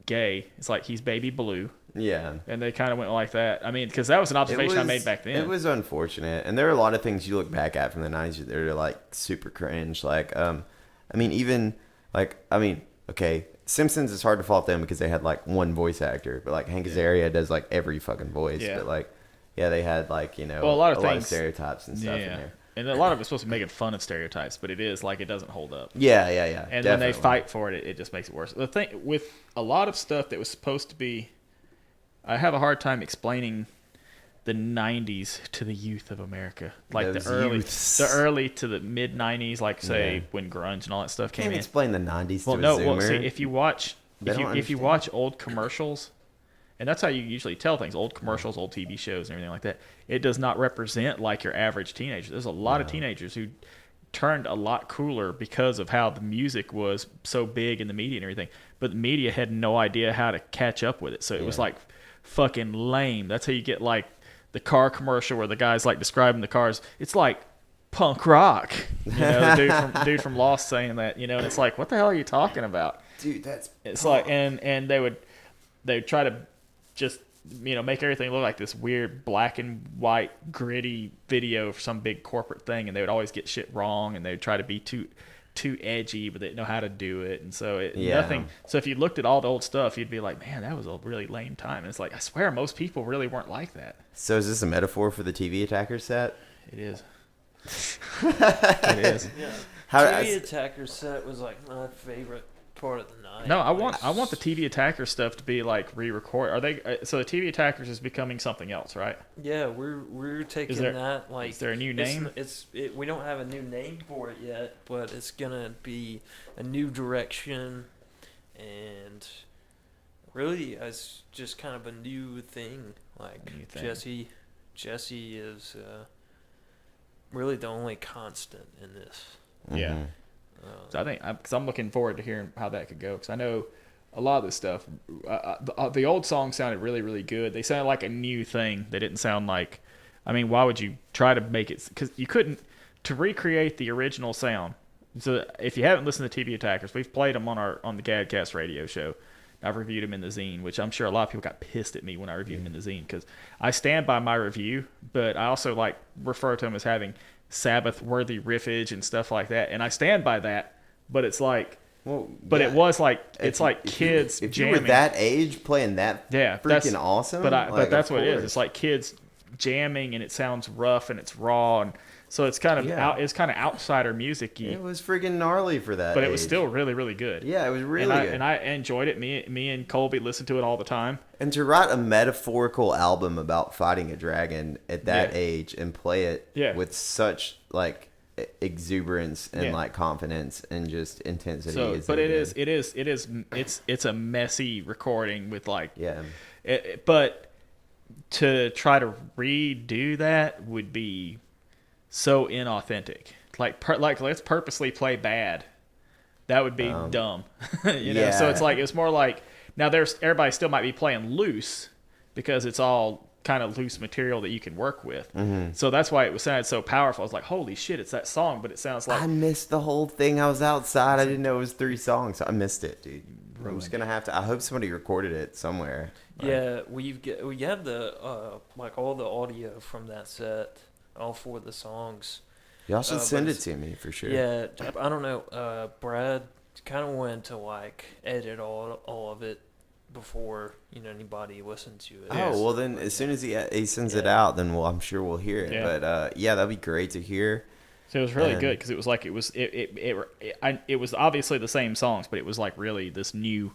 gay, it's like he's baby blue. Yeah. And they kind of went like that. I mean, because that was an observation I made back then. It was unfortunate, and there are a lot of things you look back at from the '90s that are like super cringe. Like, I mean, even like, okay, Simpsons is hard to fault them because they had like one voice actor, but like Hank Azaria does like every fucking voice. Yeah. But like, yeah, they had like a lot of things, stereotypes and stuff in there. And a lot of it's supposed to be making fun of stereotypes, but it is like it doesn't hold up. Yeah. And definitely. when they fight for it, it just makes it worse. The thing with a lot of stuff that was supposed to be, I have a hard time explaining the 90s to the youth of America, like Those the early to the mid 90s, like say when grunge and all that stuff came Can't in. explain the '90s Well, to no, a Zoomer. well, see, if you watch old commercials, and that's how you usually tell things, old commercials, old TV shows, and everything like that, it does not represent like your average teenager. There's a lot of teenagers who turned a lot cooler because of how the music was so big in the media and everything, but the media had no idea how to catch up with it, so it was like fucking lame. That's how you get like the car commercial where the guy's like describing the cars. It's like punk rock, the dude from Lost saying that, and it's like, what the hell are you talking about, dude? It's like, and they would try to just make everything look like this weird black and white gritty video for some big corporate thing, and they would always get shit wrong, and they would try to be too edgy, but they didn't know how to do it, and so nothing. So if you looked at all the old stuff, you'd be like, man, that was a really lame time. And it's like, I swear most people really weren't like that. So is this a metaphor for the TV Attacker set? It is. It is. Yeah. TV Attacker set was like my favorite part of the night. No, I want the TV Attacker stuff to be like re-record. Are they? So the TV Attackers is becoming something else, right? Yeah, we're taking that like. Is there a new name? We don't have a new name for it yet, but it's gonna be a new direction, and really, it's just kind of a new thing. Like Jesse is really the only constant in this. Yeah. So I think because I'm looking forward to hearing how that could go, because I know a lot of this stuff. The old songs sounded really, really good. They sounded like a new thing. They didn't sound like. I mean, why would you try to make it? Because you couldn't to recreate the original sound. So if you haven't listened to TV Attackers, we've played them on the GADcast radio show. I've reviewed them in the zine, which I'm sure a lot of people got pissed at me when I reviewed them in the zine, because I stand by my review, but I also refer to them as having Sabbath-worthy riffage and stuff like that, and I stand by that. But it's like, it was like it's like kids if jamming. you were that age playing that, freaking awesome. But that's what it is. It's like kids jamming, and it sounds rough and it's raw, and so it's kind of it's kind of outsider music-y. It was freaking gnarly for that. But it was still really, really good. Yeah, it was really good. And I enjoyed it. Me and Colby listened to it all the time. And to write a metaphorical album about fighting a dragon at that age and play it with such exuberance and confidence and just intensity. So, but it's a messy recording with but to try to redo that would be so inauthentic. Let's purposely play bad. That would be dumb. you know. So it's more like now everybody still might be playing loose because it's all kind of loose material that you can work with. Mm-hmm. So that's why it sounded so powerful. I was like, holy shit, it's that song, but it sounds like... I missed the whole thing. I was outside. I didn't know it was 3 songs. I missed it, dude. I'm just going to have to... I hope somebody recorded it somewhere. Yeah, we have the all the audio from that set, all 4 of the songs. Y'all should send it to me for sure. Yeah, I don't know. Brad kind of went to edit all of it before anybody listened to it. Oh well, then as soon as he sends it out, then I'm sure we'll hear it. Yeah. But that'd be great to hear. So it was really good because it was like it was obviously the same songs, but it was like really this new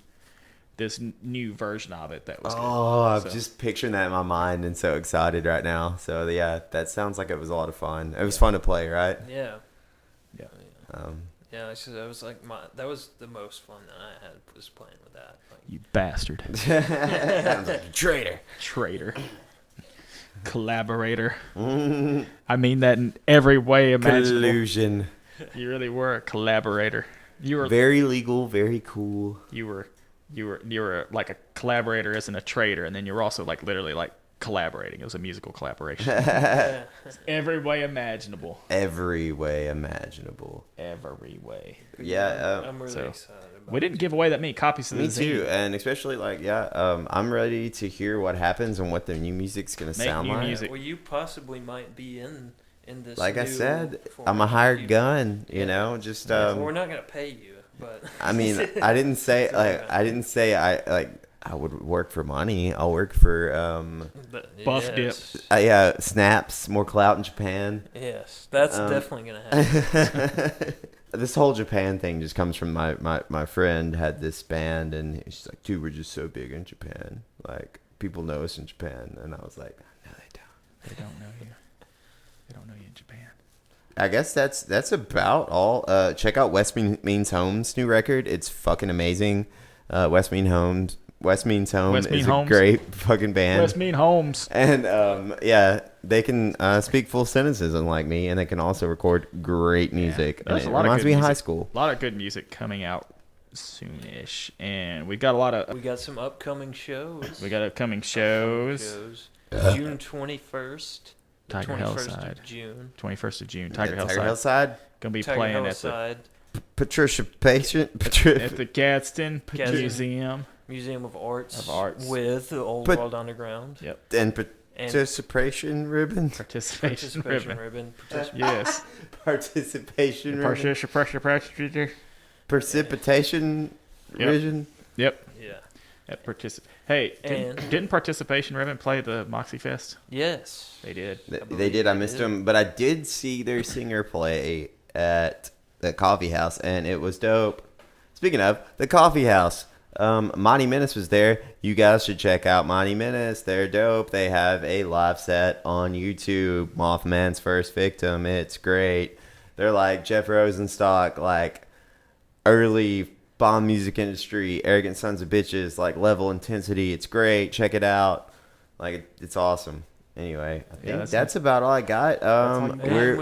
version of it that was good. I'm just picturing that in my mind and so excited right now. So yeah, that sounds like it was a lot of fun. It was fun to play, right? Yeah. That was that was the most fun that I had, was playing with that. You bastard. Sounds like a traitor. Collaborator. I mean that in every way imaginable. Collusion. You really were a collaborator. You were very legal, very cool. You were like a collaborator as in a traitor, and then you were also literally collaborating. It was a musical collaboration. Every way imaginable. Every way imaginable. Every way. Yeah. I'm really excited. We didn't give away that many copies of this. Me too, and especially I'm ready to hear what happens and what the new music's gonna sound like. Music. Well, you possibly might be in this. Like I said, I'm a hired gun. You know, just well, we're not gonna pay you, but I mean, I didn't say I would work for money. I'll work for Buff Dip. Snaps, more clout in Japan. Yes, that's definitely gonna happen. This whole Japan thing just comes from my friend had this band, and she's like, dude, we're just so big in Japan. Like, people know us in Japan. And I was like, no, they don't. They don't know you. They don't know you in Japan. I guess that's about all. Check out West Means Home's new record. It's fucking amazing. West Means Homes is a great fucking band. West Mean Homes. And they can speak full sentences unlike me, and they can also record great music. Yeah, it reminds me of high school. A lot of good music coming out soonish, and we got some upcoming shows. June 21st. Tiger Helicide. 21st of June. Tiger Helicide. Gonna be playing at the Patricia Patient at the Gadsden Museum. Museum of Arts. With the Old World Underground. Yep. And participation ribbon. Participation ribbon. Yes. Participation ribbon. Precipitation ribbon. Yep. Yeah. Hey, didn't Participation Ribbon play the Moxie Fest? Yes. They did. They did. I missed them. But I did see their singer play at the coffee house, and it was dope. Speaking of the coffee house, Monty Menace was there. You guys should check out Monty Menace. They're dope. They have a live set on YouTube, Mothman's First Victim. It's great. They're like Jeff Rosenstock, like early bomb music industry, arrogant sons of bitches, like level intensity. It's great. Check it out. Like, it's awesome. Anyway, I think that's about all I got. We're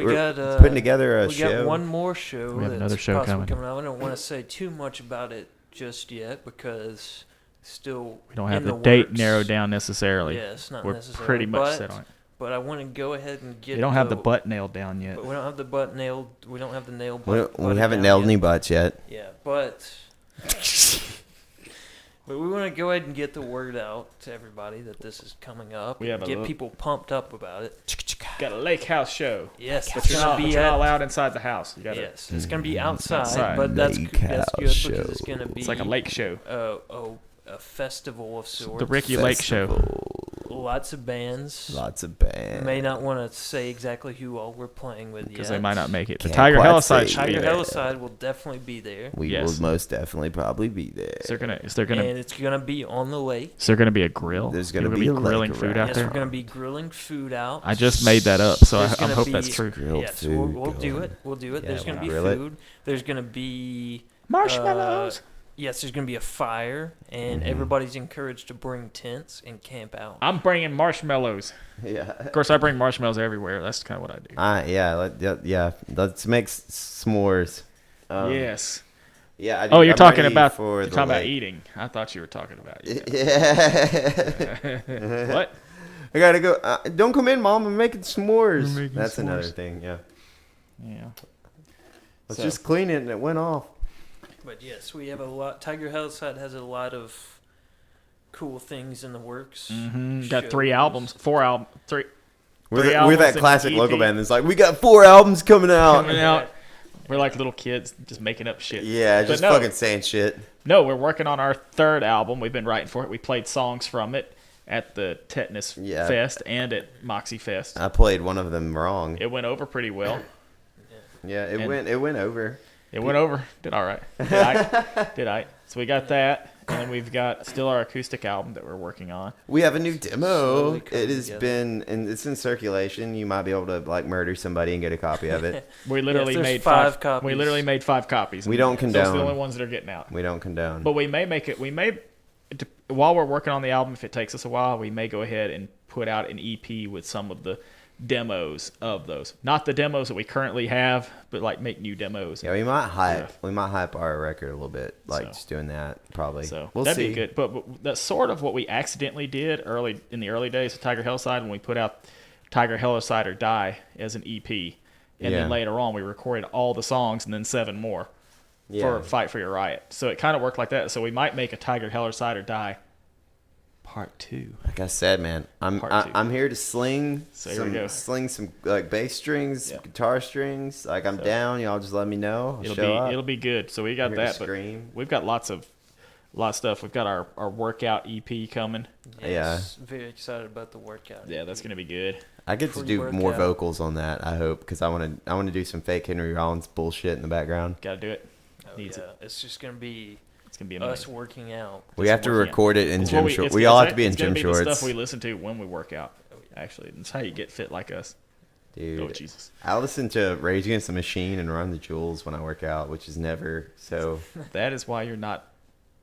putting together a show. We got one more show. We have another show coming out. I don't want to say too much about it just yet because still we don't have the date narrowed down necessarily. Yeah, it's not We're necessarily. pretty much set on it. But I want to go ahead and get. We don't have the butt nailed down yet. But we don't have the butt nailed. We don't have the nail. We haven't nailed any butts yet. Yeah, but. But we want to go ahead and get the word out to everybody that this is coming up. We have get people pumped up about it. Got a lake house show. Yes, but you're not allowed inside the house. You gotta, yes, it's going to be outside, but that's good because it's going to be. It's like a lake show. A festival of sorts. The Ricky Lake Show. Lots of bands. May not want to say exactly who all we're playing with yet. Because they might not make it. The Tiger Helicide should be there. Tiger Helicide will definitely be there. We will most definitely probably be there. And it's going to be on the lake. Is there going to be a grill? There's going to be grilling food out there. Yes, we're going to be grilling food out. I just made that up, so I hope that's true. Yes, we'll do it. We'll do it. There's going to be food. There's going to be marshmallows. Yes, there's going to be a fire, and everybody's encouraged to bring tents and camp out. I'm bringing marshmallows. Yeah. Of course, I bring marshmallows everywhere. That's kind of what I do. Let's make s'mores. Yes. Yeah. You're talking about eating. I thought you were talking about What? I gotta go. Don't come in, Mom. I'm making s'mores. That's another thing. Yeah. Yeah. Let's just clean it, and it went off. But yes, we have a lot. Tiger Helicide has a lot of cool things in the works. Mm-hmm. Got 3 albums, 4 albums, 3. We're that classic local band that's like, we got 4 albums coming out. We're like little kids just making up shit. Yeah, just fucking saying shit. No, we're working on our 3rd album. We've been writing for it. We played songs from it at the Tetanus Fest and at Moxie Fest. I played one of them wrong. It went over pretty well. Yeah, it went over. It went over. Did all right. Did I? So we got that, and then we've got still our acoustic album that we're working on. We have a new demo. It has been, and it's in circulation. You might be able to like murder somebody and get a copy of it. We literally made 5 copies. We literally made 5 copies. We don't condone. Those are the only ones that are getting out. We don't condone. But we may make it. We may, while we're working on the album, if it takes us a while, we may go ahead and put out an EP with some of the demos of those, not the demos that we currently have, but like make new demos. Yeah, we might hype our record a little bit, like just doing that probably. So we'll that'd see. be good. But that's sort of what we accidentally did in the early days of Tiger Helicide when we put out Tiger Helicide or Die as an EP, and then later on we recorded all the songs and then 7 more for Fight for Your Riot. So it kind of worked like that. So we might make a Tiger Helicide or Die Part 2. Like I said, man, I'm here to sling some like bass strings, guitar strings. Like I'm down. Y'all just let me know. It'll be good. So we got that, but we've got lots of stuff. We've got our workout EP coming. Yes, very excited about the workout. Yeah, that's gonna be good. I get to do more vocals on that. I hope because I want to do some fake Henry Rollins bullshit in the background. Got to do it. It's just gonna be. It's gonna be us working out. We have to record it in gym shorts. We all have to be in gym shorts. It's the stuff we listen to when we work out. Actually, that's how you get fit like us. Dude, oh Jesus! I listen to Rage Against the Machine and Run the Jewels when I work out, which is never so. That is why you're not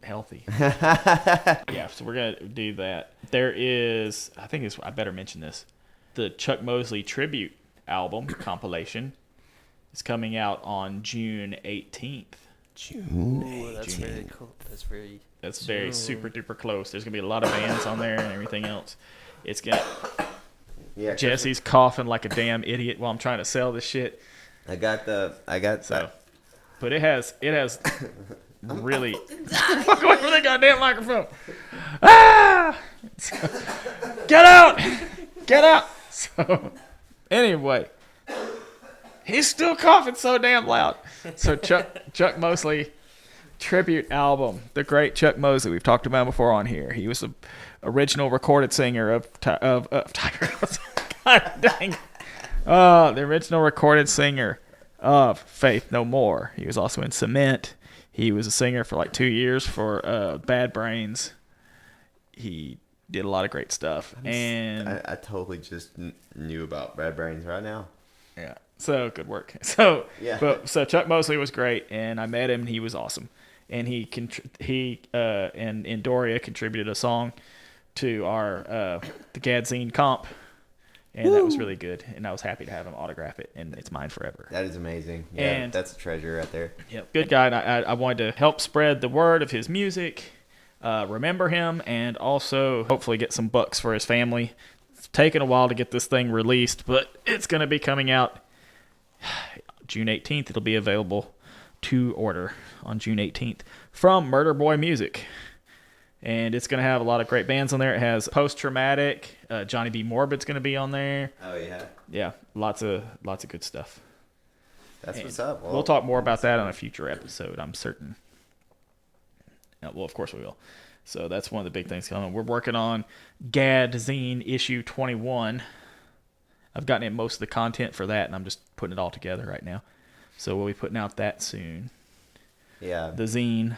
healthy. Yeah, so we're gonna do that. There is, I better mention this. The Chuck Mosley tribute album compilation is coming out on June 18th. Ooh, that's very cool. That's very super duper close. There's gonna be a lot of bands on there and everything else. It's got Jesse's coughing like a damn idiot while I'm trying to sell this shit. I got that. But it has really fuck away from that goddamn microphone. Ah! Get out. So anyway, he's still coughing so damn loud. So Chuck Mosley tribute album, the great Chuck Mosley we've talked about before on here. He was the original recorded singer of Tiger. God dang. The original recorded singer of Faith No More. He was also in Cement. He was a singer for like 2 years for Bad Brains. He did a lot of great stuff. And I totally just knew about Bad Brains right now. Yeah. So good work. So yeah. So Chuck Mosley was great, and I met him, and he was awesome. And he and Doria contributed a song to our the GAD zine comp, and that was really good. And I was happy to have him autograph it, and it's mine forever. That is amazing. Yeah, and that's a treasure right there. Yep, good guy. And I wanted to help spread the word of his music, remember him, and also hopefully get some bucks for his family. It's taken a while to get this thing released, but it's going to be coming out June 18th. It'll be available to order on June 18th from Murder Boy Music. And it's going to have a lot of great bands on there. It has Post Traumatic, Johnny B. Morbid's going to be on there. Oh yeah. Yeah, lots of good stuff. That's And what's up. we'll talk more about that on a future episode, I'm certain. Well, of course we will. So that's one of the big things coming. We're working on GAD Zine issue 21. I've gotten in most of the content for that, and I'm just putting it all together right now. So we'll be putting out that soon. Yeah. The zine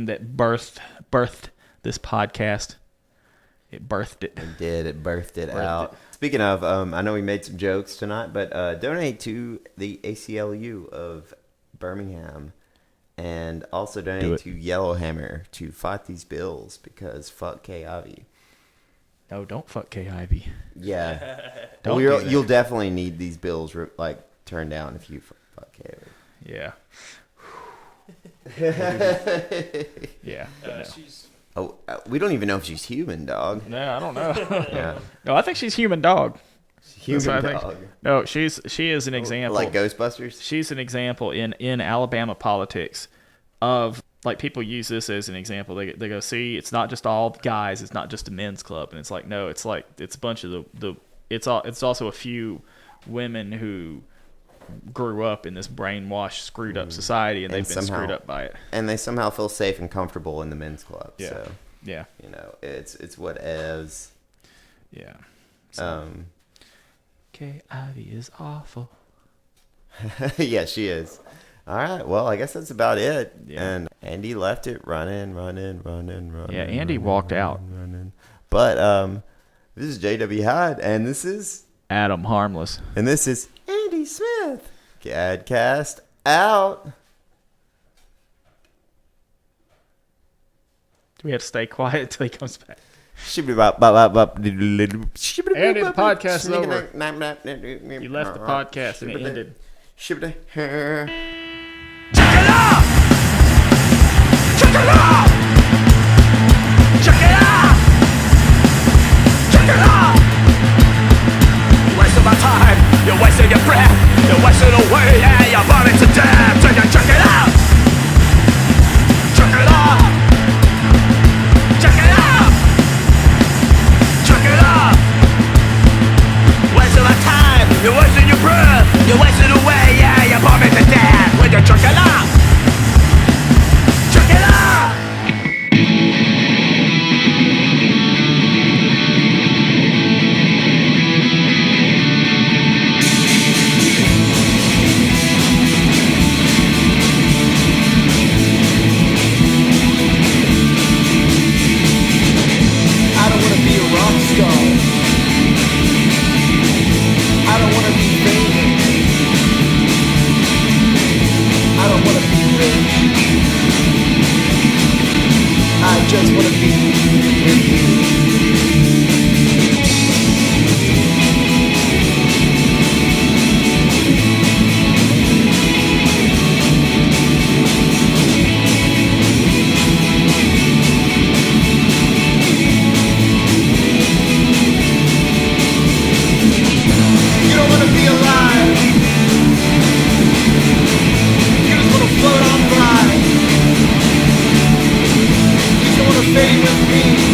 that birthed this podcast. It birthed it. It did. It birthed it out. Speaking of, I know we made some jokes tonight, but donate to the ACLU of Birmingham, and also donate to Yellowhammer to fight these bills, because fuck K. Ivy. No, don't fuck K. Ivy. Yeah. Don't Well, do that. you'll definitely need these bills like turned down if you fuck K. Ivy. Yeah. Yeah. No. Oh, we don't even know if she's human, dog. No, I don't know. Yeah. No, I think she's human dog. Human That's what I dog. think. No, she is an example. Like Ghostbusters? She's an example in Alabama politics of, like, people use this as an example. They go, see, it's not just all guys. It's not just a men's club. And it's like, no, it's like, it's a bunch of it's also a few women who grew up in this brainwashed, screwed up society, and they've been screwed up by it. And they somehow feel safe and comfortable in the men's club. Yeah. So, Yeah. you know, it's what is. Yeah. So, Um, Kay Ivy is awful. yeah, she is. All right. Well, I guess that's about it. Yeah. And Andy left it running. Yeah, Andy walked out. Running. But this is JW Hyde, and this is Adam Harmless. Andy Smith. Gadcast out. Do we have to stay quiet until he comes back? Andy, the podcast is over. You left the podcast and it ended. Check it out! Check it out! Check it out! Check it out! You're wasting my time, you're wasting your breath, you're wasting away, yeah, you're burning to death. Check it out! Check it out! Check it out! Check it out! Wasting my time, you're wasting your breath, you're wasting away, yeah, you're burning to death. When you check it out! Check it out! I don't wanna be a rock star. I don't wanna be famous. I don't wanna be rich. I just wanna be with you. You don't wanna be alive. You just wanna float on by. stay with me.